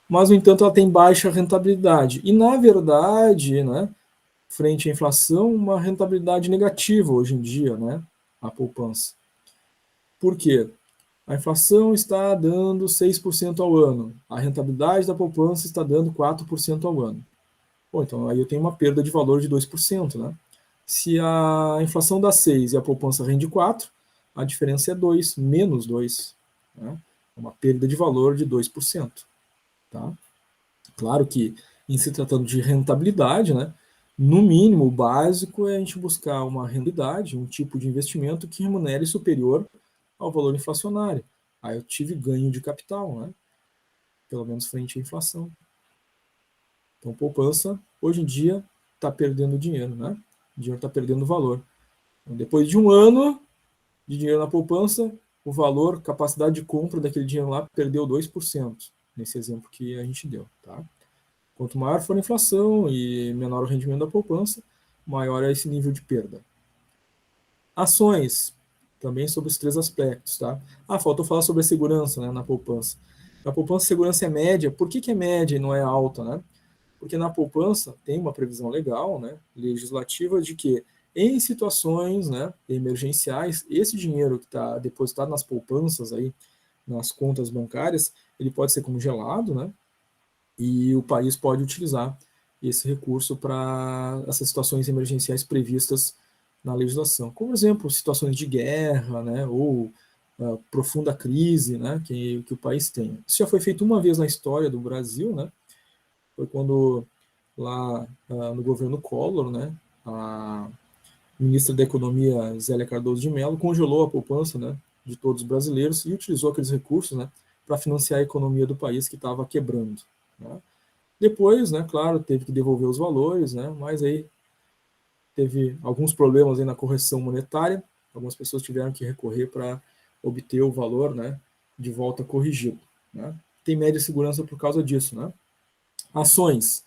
Mas, no entanto, ela tem baixa rentabilidade. E, na verdade, né, frente à inflação, uma rentabilidade negativa hoje em dia, né, a poupança. Por quê? A inflação está dando 6% ao ano. A rentabilidade da poupança está dando 4% ao ano. Bom, então aí eu tenho uma perda de valor de 2%, né? Se a inflação dá 6 e a poupança rende 4, a diferença é 2, menos 2. Né? Uma perda de valor de 2%. Tá? Claro que, em se tratando de rentabilidade, né, no mínimo, o básico é a gente buscar uma rentabilidade, um tipo de investimento que remunere superior ao valor inflacionário. Aí eu tive ganho de capital, né, pelo menos frente à inflação. Então, poupança, hoje em dia, está perdendo dinheiro, né? O dinheiro está perdendo valor. Então, depois de um ano de dinheiro na poupança, o valor, capacidade de compra daquele dinheiro lá perdeu 2%, nesse exemplo que a gente deu, tá? Quanto maior for a inflação e menor o rendimento da poupança, maior é esse nível de perda. Ações, também sobre os 3 aspectos, tá? Faltou falar sobre a segurança, né, na poupança. Na poupança, a segurança é média. Por que é média e não é alta, né? Porque na poupança tem uma previsão legal, né, legislativa, de que em situações, né, emergenciais, esse dinheiro que está depositado nas poupanças aí, nas contas bancárias, ele pode ser congelado, né, e o país pode utilizar esse recurso para essas situações emergenciais previstas na legislação. Como exemplo, situações de guerra, né, ou profunda crise, né, que o país tem. Isso já foi feito uma vez na história do Brasil, né, foi quando lá no governo Collor, né, a ministra da Economia, Zélia Cardoso de Mello, congelou a poupança, né, de todos os brasileiros e utilizou aqueles recursos, né, para financiar a economia do país que estava quebrando. Né. Depois, né, claro, teve que devolver os valores, né, mas aí teve alguns problemas aí na correção monetária, algumas pessoas tiveram que recorrer para obter o valor, né, de volta corrigido. Né. Tem média segurança por causa disso. Né. Ações.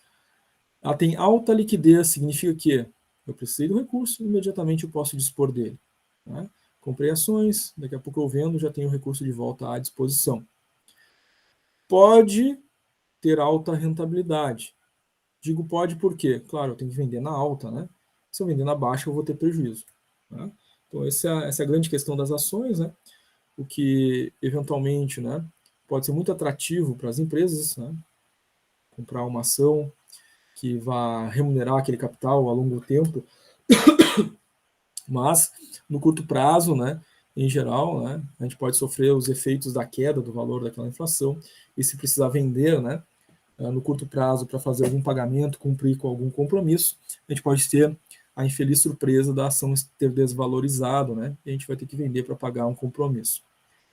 Ela tem alta liquidez, significa que eu precisei do recurso, imediatamente eu posso dispor dele. Né? Comprei ações, daqui a pouco eu vendo, já tenho o recurso de volta à disposição. Pode ter alta rentabilidade. Digo pode porque, claro, eu tenho que vender na alta, né? Se eu vender na baixa, eu vou ter prejuízo. Né? Então, essa é a grande questão das ações, né? O que, eventualmente, né, pode ser muito atrativo para as empresas, né? Comprar uma ação que vá remunerar aquele capital a longo tempo, mas no curto prazo, né, em geral, né, a gente pode sofrer os efeitos da queda do valor daquela inflação e se precisar vender, né, no curto prazo para fazer algum pagamento, cumprir com algum compromisso, a gente pode ter a infeliz surpresa da ação ter desvalorizado, né, e a gente vai ter que vender para pagar um compromisso.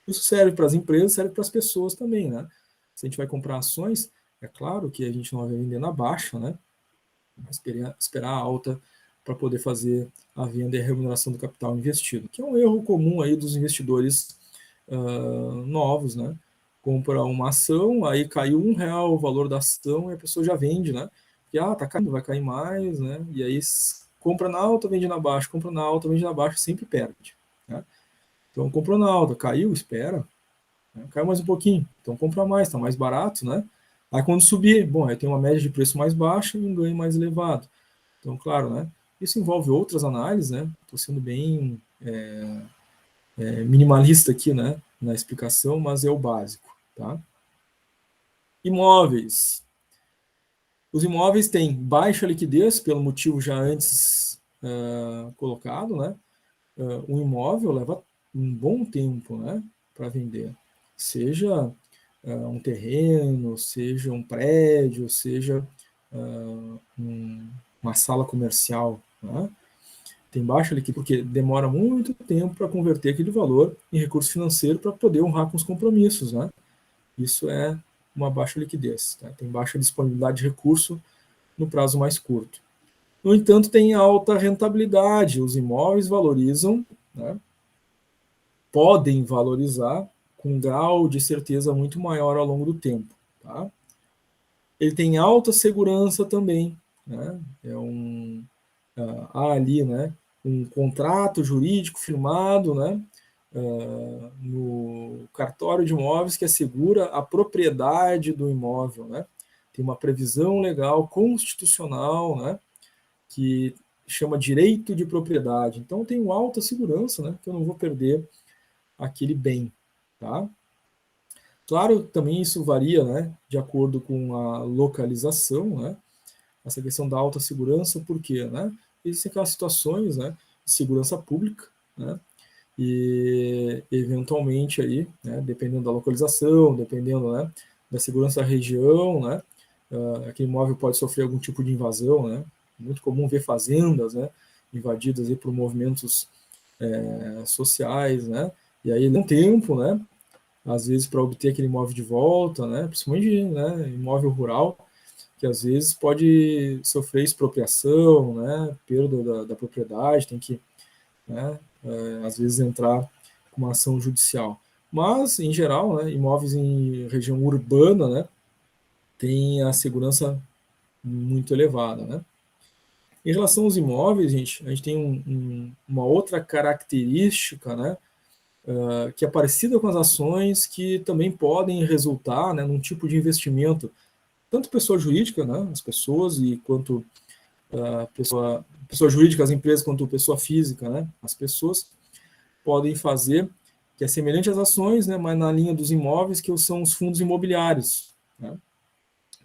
Isso serve para as empresas, serve para as pessoas também, né? Se a gente vai comprar ações, é claro que a gente não vai vender na baixa, né? Esperar a alta para poder fazer a venda e a remuneração do capital investido, que é um erro comum aí dos investidores novos, né? Compra uma ação, aí caiu R$ 1 o valor da ação e a pessoa já vende, né? Porque, tá caindo, vai cair mais, né? E aí compra na alta, vende na baixa, compra na alta, vende na baixa, sempre perde. Né? Então, comprou na alta, caiu, espera, né? Caiu mais um pouquinho, então compra mais, está mais barato, né? Aí quando subir, bom, aí tem uma média de preço mais baixa e um ganho mais elevado. Então, claro, né? Isso envolve outras análises, né? Estou sendo bem minimalista aqui, né? Na explicação, mas é o básico, tá? Imóveis. Os imóveis têm baixa liquidez, pelo motivo já antes colocado, né? Um imóvel leva um bom tempo, né? Para vender. Seja um terreno, seja um prédio, seja uma sala comercial, né? Tem baixa liquidez porque demora muito tempo para converter aquele valor em recurso financeiro para poder honrar com os compromissos, né? Isso é uma baixa liquidez, tá? Tem baixa disponibilidade de recurso no prazo mais curto. No entanto, tem alta rentabilidade, os imóveis valorizam, né? Podem valorizar com um grau de certeza muito maior ao longo do tempo, tá? Ele tem alta segurança também, né? Há ali, né, um contrato jurídico firmado, né, no cartório de imóveis que assegura a propriedade do imóvel, né? Tem uma previsão legal constitucional, né, que chama direito de propriedade. Então, eu tenho alta segurança, né, que eu não vou perder aquele bem, tá? Claro, também isso varia, né, de acordo com a localização, né? Essa questão da alta segurança, por quê, né? Existem aquelas situações, né, de segurança pública, né? E eventualmente aí, né, dependendo da localização, dependendo, né, da segurança da região, né, aquele imóvel pode sofrer algum tipo de invasão, né? Muito comum ver fazendas, né, invadidas aí por movimentos sociais, né? E aí um tempo, né, às vezes para obter aquele imóvel de volta, né, principalmente, né, imóvel rural, que às vezes pode sofrer expropriação, né, perda da propriedade, tem que, né, às vezes entrar com uma ação judicial. Mas, em geral, né, imóveis em região urbana, né, tem a segurança muito elevada, né. Em relação aos imóveis, gente, a gente tem uma outra característica, né, que é parecida com as ações, que também podem resultar, né, num tipo de investimento, tanto pessoa jurídica, né, as pessoas, e quanto pessoa jurídica, as empresas, quanto pessoa física, né, as pessoas podem fazer, que é semelhante às ações, né, mas na linha dos imóveis, que são os fundos imobiliários, né?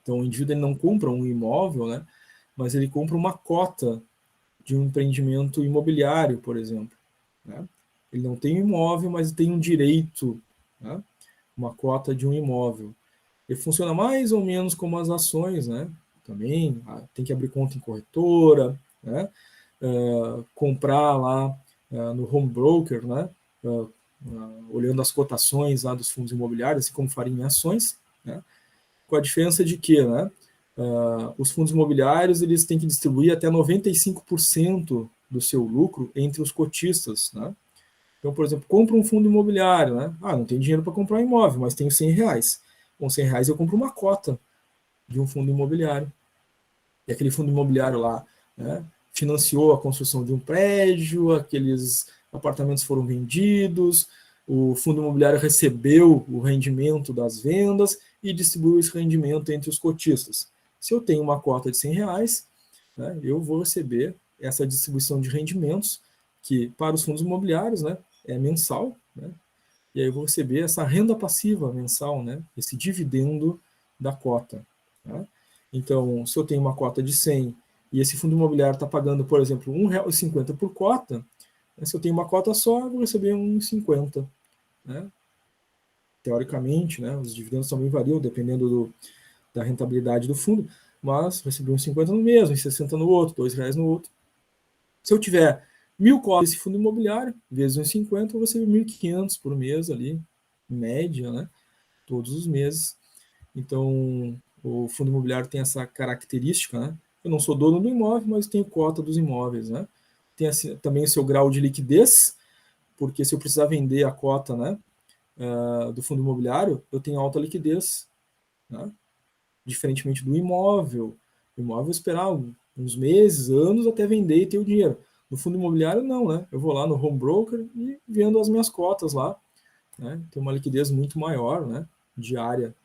Então, o indivíduo ele não compra um imóvel, né, mas ele compra uma cota de um empreendimento imobiliário, por exemplo, né? Ele não tem um imóvel, mas tem um direito, né, uma cota de um imóvel. Ele funciona mais ou menos como as ações, né? Também tem que abrir conta em corretora, né? Comprar lá no home broker, né? Olhando as cotações lá dos fundos imobiliários, assim como faria em ações, né? Com a diferença de que, né? Os fundos imobiliários eles têm que distribuir até 95% do seu lucro entre os cotistas, né? Então, por exemplo, compra um fundo imobiliário, né? Não tenho dinheiro para comprar um imóvel, mas tenho R$ 100. Com R$ 100 eu compro uma cota de um fundo imobiliário. E aquele fundo imobiliário lá, né, financiou a construção de um prédio, aqueles apartamentos foram vendidos, o fundo imobiliário recebeu o rendimento das vendas e distribuiu esse rendimento entre os cotistas. Se eu tenho uma cota de R$ 100, né, eu vou receber essa distribuição de rendimentos, que para os fundos imobiliários, né, é mensal, né, e aí eu vou receber essa renda passiva mensal, né, esse dividendo da cota. Tá? Então, se eu tenho uma cota de 100 e esse fundo imobiliário está pagando, por exemplo, R$1,50 por cota, né, se eu tenho uma cota só, eu vou receber R$1,50. Né? Teoricamente, né, os dividendos também variam dependendo da rentabilidade do fundo, mas recebi R$1,50 no mês, R$1,60 no outro, R$2 no outro. Se eu tiver 1.000 cotas desse fundo imobiliário, vezes R$1,50, eu vou receber 1.500 por mês ali, em média, né, todos os meses. Então, o fundo imobiliário tem essa característica, né? Eu não sou dono do imóvel, mas tenho cota dos imóveis, né? Tem assim, também o seu grau de liquidez, porque se eu precisar vender a cota, né, do fundo imobiliário, eu tenho alta liquidez, né? Diferentemente do imóvel. O imóvel eu esperar uns meses, anos até vender e ter o dinheiro. No fundo imobiliário, não, né? Eu vou lá no home broker e vendo as minhas cotas lá, né? Tem uma liquidez muito maior, né, diária,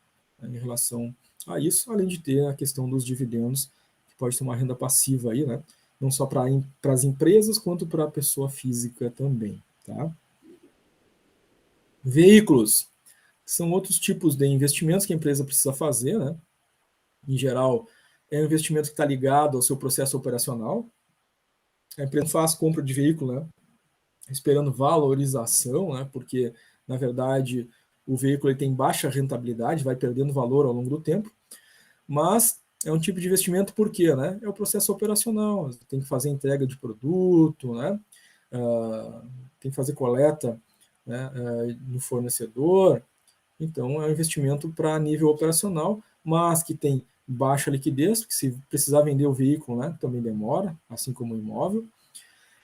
né, em relação a isso, além de ter a questão dos dividendos, que pode ter uma renda passiva aí, né, não só para as empresas, quanto para a pessoa física também, tá? Veículos são outros tipos de investimentos que a empresa precisa fazer, né? Em geral, é um investimento que está ligado ao seu processo operacional. A empresa não faz compra de veículo, né, esperando valorização, né, porque, na verdade, o veículo ele tem baixa rentabilidade, vai perdendo valor ao longo do tempo, mas é um tipo de investimento por quê, né? É o processo operacional, tem que fazer entrega de produto, né? Tem que fazer coleta, né, no fornecedor. Então, é um investimento para nível operacional, mas que tem baixa liquidez, porque se precisar vender o veículo, né, também demora, assim como o imóvel.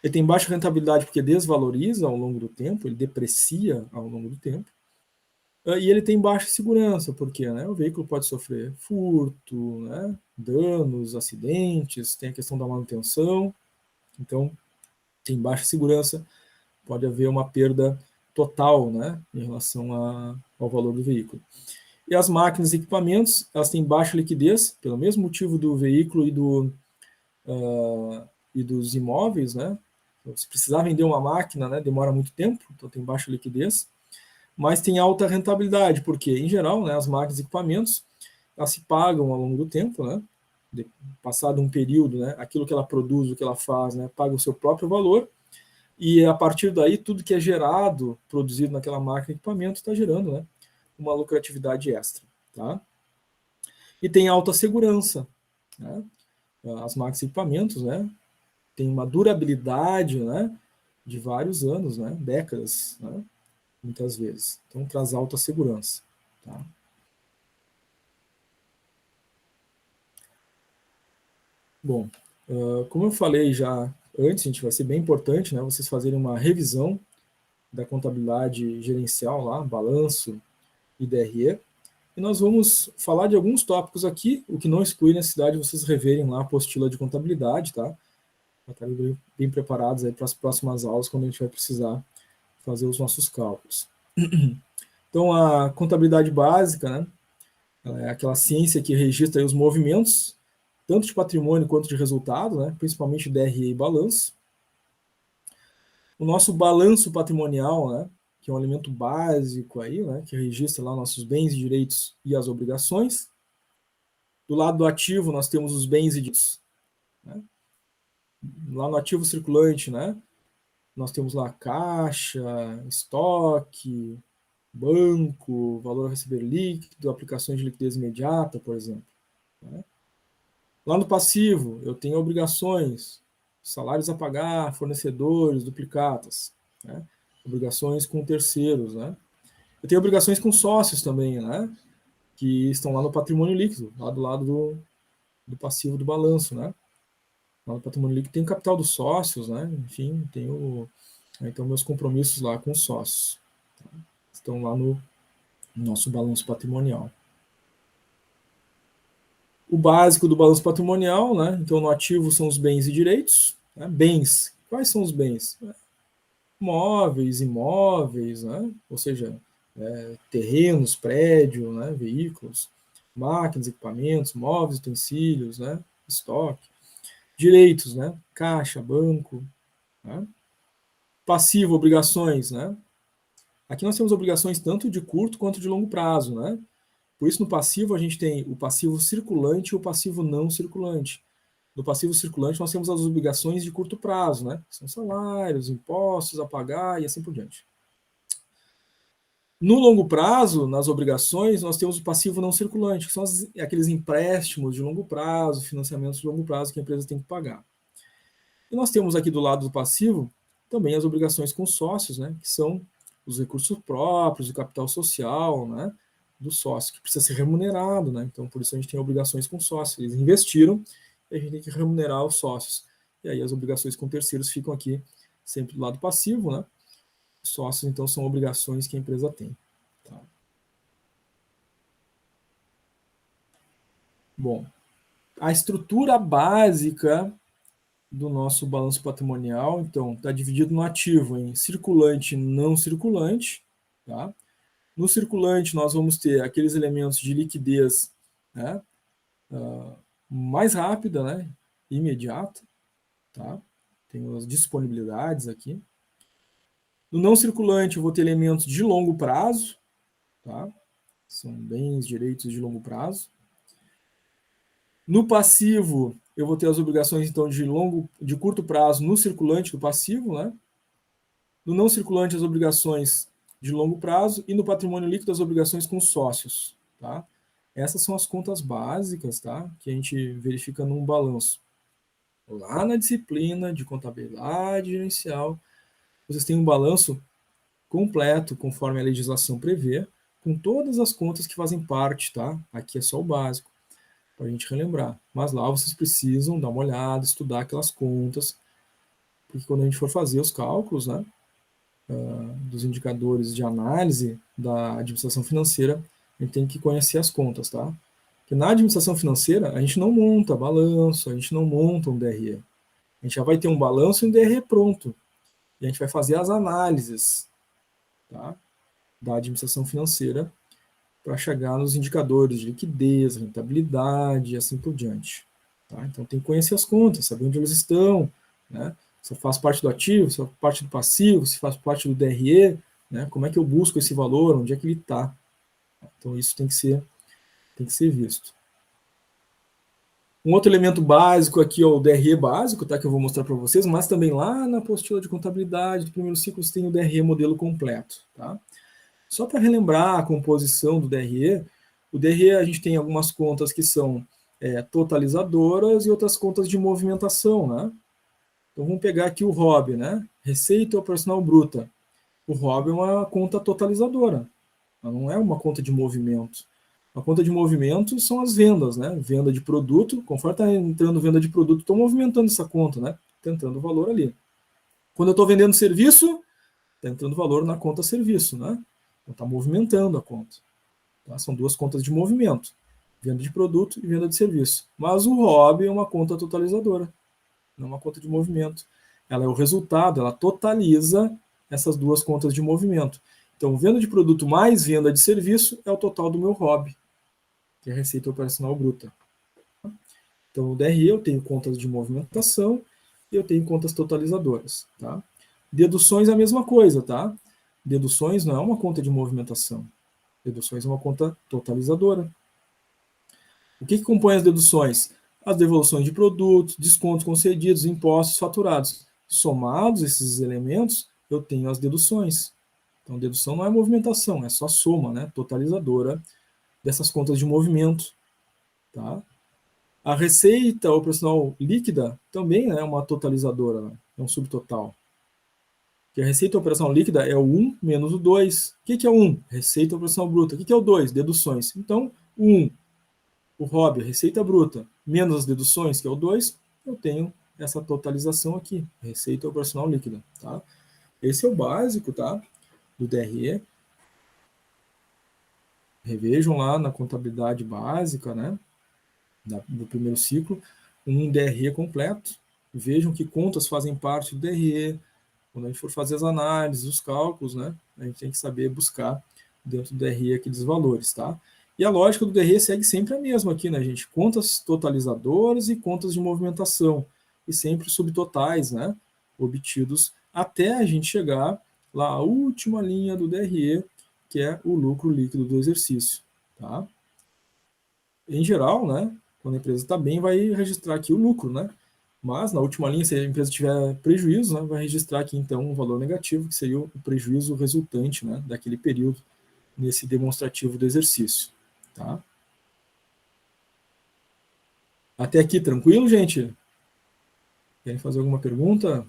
Ele tem baixa rentabilidade porque desvaloriza ao longo do tempo, ele deprecia ao longo do tempo. E ele tem baixa segurança, porque, né, o veículo pode sofrer furto, né, danos, acidentes, tem a questão da manutenção, então tem baixa segurança, pode haver uma perda total, né, em relação ao valor do veículo. E as máquinas e equipamentos, elas têm baixa liquidez, pelo mesmo motivo do veículo e dos imóveis, né? Se precisar vender uma máquina, né, demora muito tempo, então tem baixa liquidez, mas tem alta rentabilidade, porque, em geral, né, as máquinas e equipamentos, elas se pagam ao longo do tempo, né? Passado um período, né, aquilo que ela produz, o que ela faz, né, paga o seu próprio valor, e a partir daí, tudo que é gerado, produzido naquela máquina e equipamento, está gerando, né, uma lucratividade extra, tá? E tem alta segurança, né? As máquinas e equipamentos, né, tem uma durabilidade, né, de vários anos, né, décadas, né, muitas vezes. Então traz alta segurança, tá? Bom, como eu falei já antes, gente, vai ser bem importante, né, vocês fazerem uma revisão da contabilidade gerencial lá, balanço e DRE. E nós vamos falar de alguns tópicos aqui, o que não exclui a necessidade de vocês reverem lá a apostila de contabilidade, tá? Para estarem bem preparados aí para as próximas aulas, quando a gente vai precisar fazer os nossos cálculos. Então, a contabilidade básica, né, é aquela ciência que registra aí os movimentos, tanto de patrimônio quanto de resultado, né, principalmente DRE e balanço. O nosso balanço patrimonial, né, que é um elemento básico aí, né, que registra lá nossos bens e direitos e as obrigações. Do lado do ativo, nós temos os bens e direitos. Né? Lá no ativo circulante, né, nós temos lá caixa, estoque, banco, valor a receber líquido, aplicações de liquidez imediata, por exemplo. Né? Lá no passivo, eu tenho obrigações, salários a pagar, fornecedores, duplicatas, né? Obrigações com terceiros, né? Eu tenho obrigações com sócios também, né? Que estão lá no patrimônio líquido, lá do lado do passivo do balanço, né? Lá no patrimônio líquido tem o capital dos sócios, né? Enfim, tenho então meus compromissos lá com os sócios. Tá? Estão lá no nosso balanço patrimonial. O básico do balanço patrimonial, né? Então, no ativo são os bens e direitos. Né? Bens. Quais são os bens? Móveis, imóveis, né? Ou seja, terrenos, prédio, né? Veículos, máquinas, equipamentos, móveis, utensílios, né? Estoque. Direitos, né? Caixa, banco. Né? Passivo, obrigações, né? Aqui nós temos obrigações tanto de curto quanto de longo prazo, né? Por isso, no passivo, a gente tem o passivo circulante e o passivo não circulante. No passivo circulante, nós temos as obrigações de curto prazo, né? São salários, impostos a pagar e assim por diante. No longo prazo, nas obrigações, nós temos o passivo não circulante, que são aqueles empréstimos de longo prazo, financiamentos de longo prazo que a empresa tem que pagar. E nós temos aqui do lado do passivo também as obrigações com sócios, né? Que são os recursos próprios, o capital social, né? Do sócio, que precisa ser remunerado, né? Então, por isso a gente tem obrigações com sócios. Eles investiram e a gente tem que remunerar os sócios. E aí as obrigações com terceiros ficam aqui sempre do lado passivo, né? Os sócios, então, são obrigações que a empresa tem. Tá? Bom, a estrutura básica do nosso balanço patrimonial, então, está dividido no ativo em circulante e não circulante, tá? No circulante, nós vamos ter aqueles elementos de liquidez, né, mais rápida, né, imediata, tá? Tem as disponibilidades aqui. No não circulante, eu vou ter elementos de longo prazo, tá? São bens, direitos de longo prazo. No passivo, eu vou ter as obrigações, então, de curto prazo no circulante do passivo, né? No não circulante, as obrigações de longo prazo e no patrimônio líquido, as obrigações com sócios, tá? Essas são as contas básicas, tá? Que a gente verifica num balanço. Lá na disciplina de contabilidade gerencial, vocês têm um balanço completo, conforme a legislação prevê, com todas as contas que fazem parte, tá? Aqui é só o básico, para a gente relembrar. Mas lá vocês precisam dar uma olhada, estudar aquelas contas, porque quando a gente for fazer os cálculos, né, dos indicadores de análise da administração financeira, a gente tem que conhecer as contas, tá? Porque na administração financeira, a gente não monta balanço, a gente não monta um DRE. A gente já vai ter um balanço e um DRE pronto. E a gente vai fazer as análises, tá, da administração financeira para chegar nos indicadores de liquidez, rentabilidade e assim por diante. Tá? Então tem que conhecer as contas, saber onde elas estão, né? Se faz parte do ativo, se faz parte do passivo, se faz parte do DRE, né? Como é que eu busco esse valor, onde é que ele está. Então isso tem que ser visto. Um outro elemento básico aqui é o DRE básico, tá, que eu vou mostrar para vocês, mas também lá na apostila de contabilidade do primeiro ciclo você tem o DRE modelo completo. Tá? Só para relembrar a composição do DRE, o DRE a gente tem algumas contas que são totalizadoras e outras contas de movimentação, né? Então vamos pegar aqui o ROB, né? Receita Operacional Bruta. O ROB é uma conta totalizadora, ela não é uma conta de movimento. A conta de movimento são as vendas, né? Venda de produto, conforme está entrando venda de produto, estou movimentando essa conta, né? Está entrando valor ali. Quando eu estou vendendo serviço, está entrando valor na conta serviço, né? Então está movimentando a conta. Tá? São duas contas de movimento, venda de produto e venda de serviço. Mas o ROB é uma conta totalizadora, não é uma conta de movimento. Ela é o resultado, ela totaliza essas duas contas de movimento. Então, venda de produto mais venda de serviço é o total do meu ROB, que é a Receita Operacional Bruta. Então, no DRE eu tenho contas de movimentação e eu tenho contas totalizadoras. Tá? Deduções é a mesma coisa, tá? Deduções não é uma conta de movimentação. Deduções é uma conta totalizadora. O que compõe as deduções? As devoluções de produtos, descontos concedidos, impostos faturados. Somados esses elementos, eu tenho as deduções. Então, dedução não é movimentação, é só soma, né, totalizadora dessas contas de movimento. Tá? A receita operacional líquida também é uma totalizadora, né, é um subtotal. Que a receita operacional líquida é o 1 menos o 2. O que é o 1? Receita operacional bruta. O que é o 2? Deduções. Então, o 1, o ROB, receita bruta, menos as deduções, que é o 2, eu tenho essa totalização aqui, receita operacional líquida. Tá? Esse é o básico, tá, do DRE. Revejam lá na contabilidade básica, né, do primeiro ciclo, um DRE completo. Vejam que contas fazem parte do DRE. Quando a gente for fazer as análises, os cálculos, né, a gente tem que saber buscar dentro do DRE aqueles valores, tá? E a lógica do DRE segue sempre a mesma aqui, né, gente? Contas totalizadoras e contas de movimentação. E sempre subtotais, né, obtidos até a gente chegar lá à última linha do DRE, que é o lucro líquido do exercício, tá? Em geral, né, quando a empresa está bem, vai registrar aqui o lucro, né? Mas, na última linha, se a empresa tiver prejuízo, né, vai registrar aqui, então, um valor negativo, que seria o prejuízo resultante, né, daquele período, nesse demonstrativo do exercício. Tá? Até aqui, tranquilo, gente? Querem fazer alguma pergunta?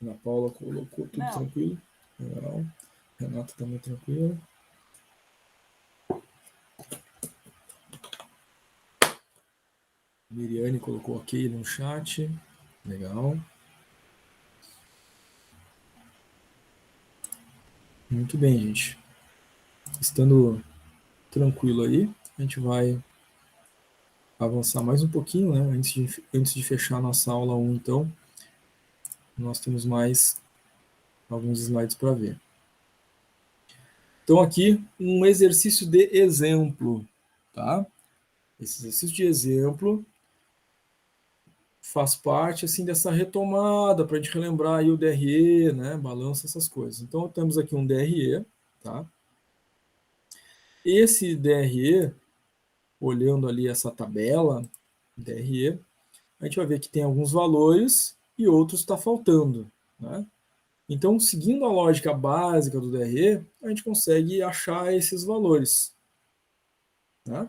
Ana Paula colocou tudo Não. tranquilo. Legal. Renata também tranquila. Miriane colocou ok no chat. Legal. Muito bem, gente. Estando tranquilo aí, a gente vai avançar mais um pouquinho, né? Antes de fechar a nossa aula 1, então, nós temos mais alguns slides para ver. Então, aqui, um exercício de exemplo, tá? Esse exercício de exemplo faz parte, assim, dessa retomada, para a gente relembrar aí o DRE, né? Balanço, essas coisas. Então, temos aqui um DRE, tá? Esse DRE, olhando ali essa tabela, DRE, a gente vai ver que tem alguns valores e outros está faltando, né? Então, seguindo a lógica básica do DRE, a gente consegue achar esses valores. Tá?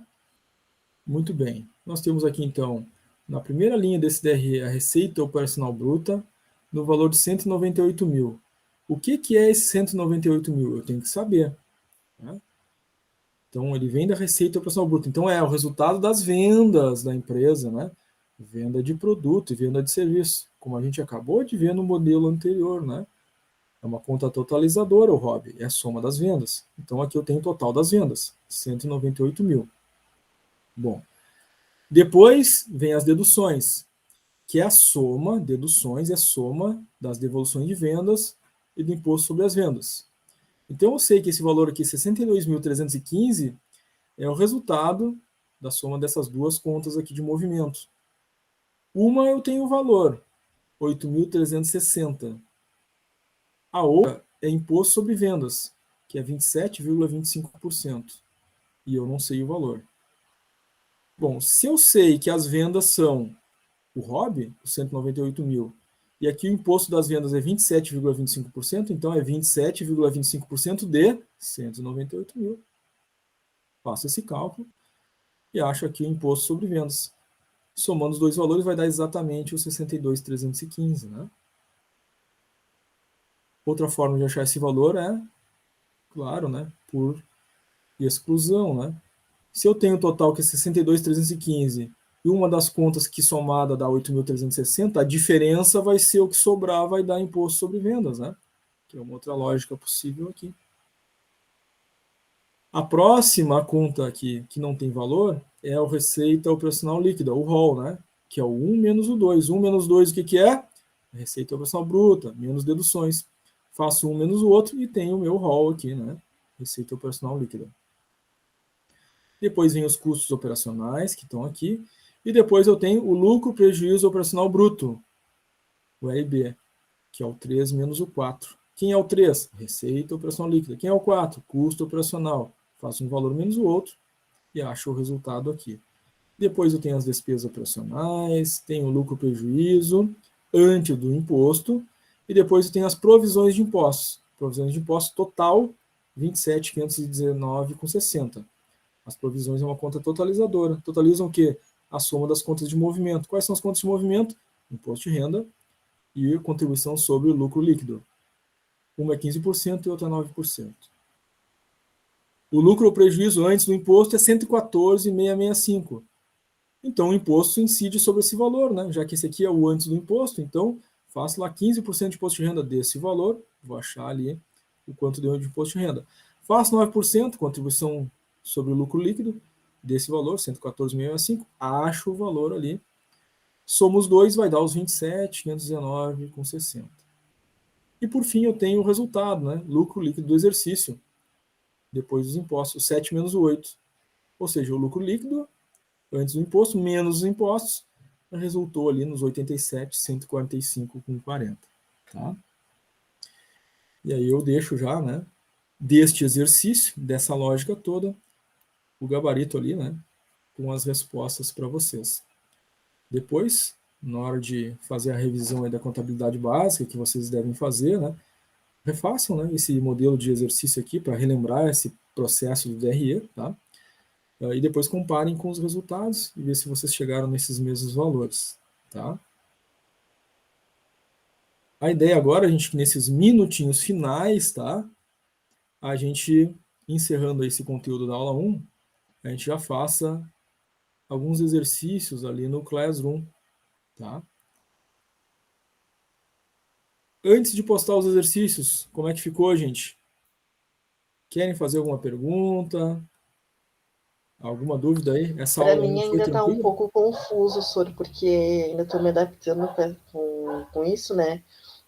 Muito bem. Nós temos aqui, então, na primeira linha desse DRE, a receita operacional bruta, no valor de 198 mil. O que é esse 198 mil? Eu tenho que saber. Né? Então, ele vem da receita operacional bruta. Então, é o resultado das vendas da empresa, né? Venda de produto e venda de serviço, como a gente acabou de ver no modelo anterior, né? É uma conta totalizadora, o ROB, é a soma das vendas. Então, aqui eu tenho o total das vendas, 198 mil. Bom, depois vem as deduções, que é a soma, deduções é a soma das devoluções de vendas e do imposto sobre as vendas. Então, eu sei que esse valor aqui, 62.315, é o resultado da soma dessas duas contas aqui de movimento. Uma eu tenho o valor, 8.360. A outra é imposto sobre vendas, que é 27,25%. E eu não sei o valor. Bom, se eu sei que as vendas são o ROB, os 198 mil, e aqui o imposto das vendas é 27,25%, então é 27,25% de 198 mil. Faço esse cálculo e acho aqui o imposto sobre vendas. Somando os dois valores vai dar exatamente os 62.315, né? Outra forma de achar esse valor é, claro, né, por exclusão, né? Se eu tenho um total que é 62.315 e uma das contas que somada dá 8.360, a diferença vai ser o que sobrar, vai dar imposto sobre vendas, né? Que é uma outra lógica possível aqui. A próxima conta aqui, que não tem valor, é a receita operacional líquida, o ROL, né? Que é o 1 menos o 2. 1 menos 2 o que é? Receita operacional bruta, menos deduções. Faço um menos o outro e tenho o meu ROL aqui, né? Receita operacional líquida. Depois vem os custos operacionais, que estão aqui. E depois eu tenho o lucro prejuízo operacional bruto, o RB, que é o 3 menos o 4. Quem é o 3? Receita operacional líquida. Quem é o 4? Custo operacional. Faço um valor menos o outro e acho o resultado aqui. Depois eu tenho as despesas operacionais, tenho o lucro prejuízo, antes do imposto, e depois eu tenho as provisões de impostos. Provisões de impostos total, 27.519,60. As provisões é uma conta totalizadora. Totalizam o quê? A soma das contas de movimento. Quais são as contas de movimento? Imposto de renda e contribuição sobre o lucro líquido. Uma é 15% e outra é 9%. O lucro ou prejuízo antes do imposto é 114.665. Então, o imposto incide sobre esse valor, né? Já que esse aqui é o antes do imposto, então faço lá 15% de imposto de renda desse valor, vou achar ali o quanto deu de imposto de renda. Faço 9%, contribuição sobre o lucro líquido, desse valor, 114.665, acho o valor ali. Soma os dois, vai dar os 27.519,60. E por fim eu tenho o resultado, né? Lucro líquido do exercício, depois dos impostos, 7 menos o 8. Ou seja, o lucro líquido antes do imposto, menos os impostos, resultou ali nos 87.145,40. Tá? E aí eu deixo já, né, deste exercício, dessa lógica toda, o gabarito ali, né, com as respostas para vocês. Depois, na hora de fazer a revisão aí da contabilidade básica que vocês devem fazer, né, refaçam, né, esse modelo de exercício aqui para relembrar esse processo do DRE, tá? E depois comparem com os resultados e ver se vocês chegaram nesses mesmos valores, tá? A ideia agora, a gente, nesses minutinhos finais, tá? A gente, encerrando esse conteúdo da aula 1, a gente já faça alguns exercícios ali no Classroom, tá? Antes de postar os exercícios, como é que ficou, gente? Querem fazer alguma pergunta? Alguma dúvida aí? Essa Para aula 1 mim foi ainda está um tranquila? pouco confuso, Soro, porque ainda estou me adaptando com isso, né?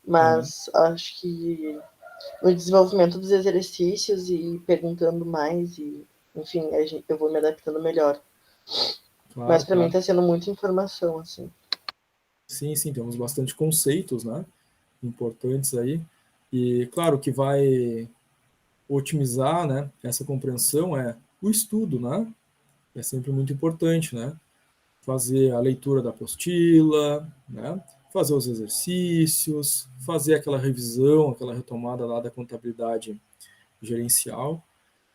Mas acho que no desenvolvimento dos exercícios e perguntando mais, e enfim, eu vou me adaptando melhor. Mas Claro, para mim claro. está sendo muita informação, assim. Sim, sim, temos bastante conceitos, né? Importantes aí. E claro que vai otimizar, né, essa compreensão é o estudo, né? É sempre muito importante, né? Fazer a leitura da apostila, né? fazer os exercícios, fazer aquela revisão, aquela retomada lá da contabilidade gerencial.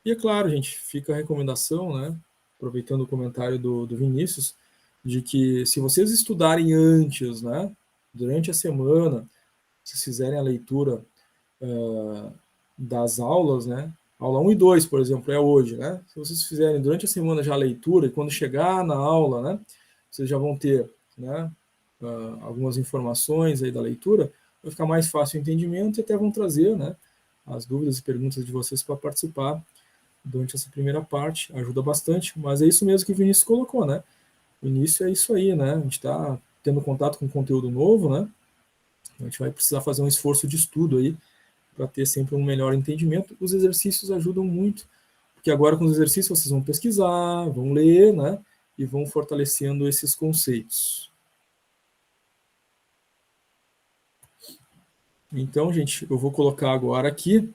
E é claro, gente, fica a recomendação, né, aproveitando o comentário do Vinícius, de que se vocês estudarem antes, né, durante a semana, se fizerem a leitura das aulas, né, aula 1 e 2, por exemplo, é hoje, né, se vocês fizerem durante a semana já a leitura, e quando chegar na aula, né, vocês já vão ter, né, algumas informações aí da leitura, vai ficar mais fácil o entendimento e até vão trazer, né, as dúvidas e perguntas de vocês para participar durante essa primeira parte, ajuda bastante, mas é isso mesmo que o Vinícius colocou, né? O início é isso aí, né? A gente está tendo contato com conteúdo novo, né? A gente vai precisar fazer um esforço de estudo aí para ter sempre um melhor entendimento. Os exercícios ajudam muito, porque agora com os exercícios vocês vão pesquisar, vão ler, né? E vão fortalecendo esses conceitos. Então, gente, eu vou colocar agora aqui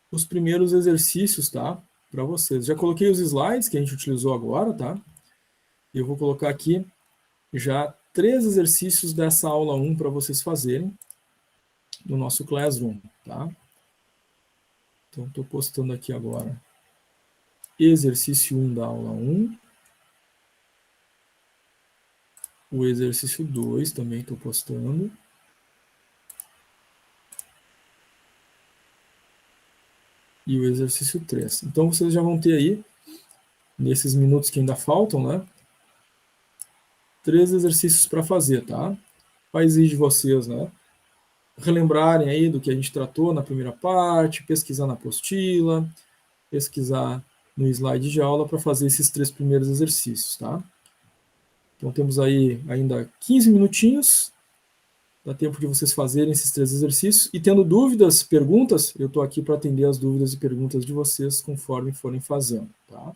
os primeiros exercícios, tá? Para vocês. Já coloquei os slides que a gente utilizou agora, tá? Eu vou colocar aqui já 3 exercícios dessa aula 1 para vocês fazerem no nosso Classroom, tá? Então, estou postando aqui agora exercício 1 da aula 1. O exercício 2 também estou postando. E o exercício 3. Então, vocês já vão ter aí, nesses minutos que ainda faltam, né? 3 exercícios para fazer, tá? Vai exigir de vocês, né? Relembrarem aí do que a gente tratou na primeira parte, pesquisar na apostila, pesquisar no slide de aula para fazer esses 3 primeiros exercícios, tá? Então, temos aí ainda 15 minutinhos, dá tempo de vocês fazerem esses 3 exercícios, e tendo dúvidas, perguntas, eu estou aqui para atender as dúvidas e perguntas de vocês conforme forem fazendo, tá?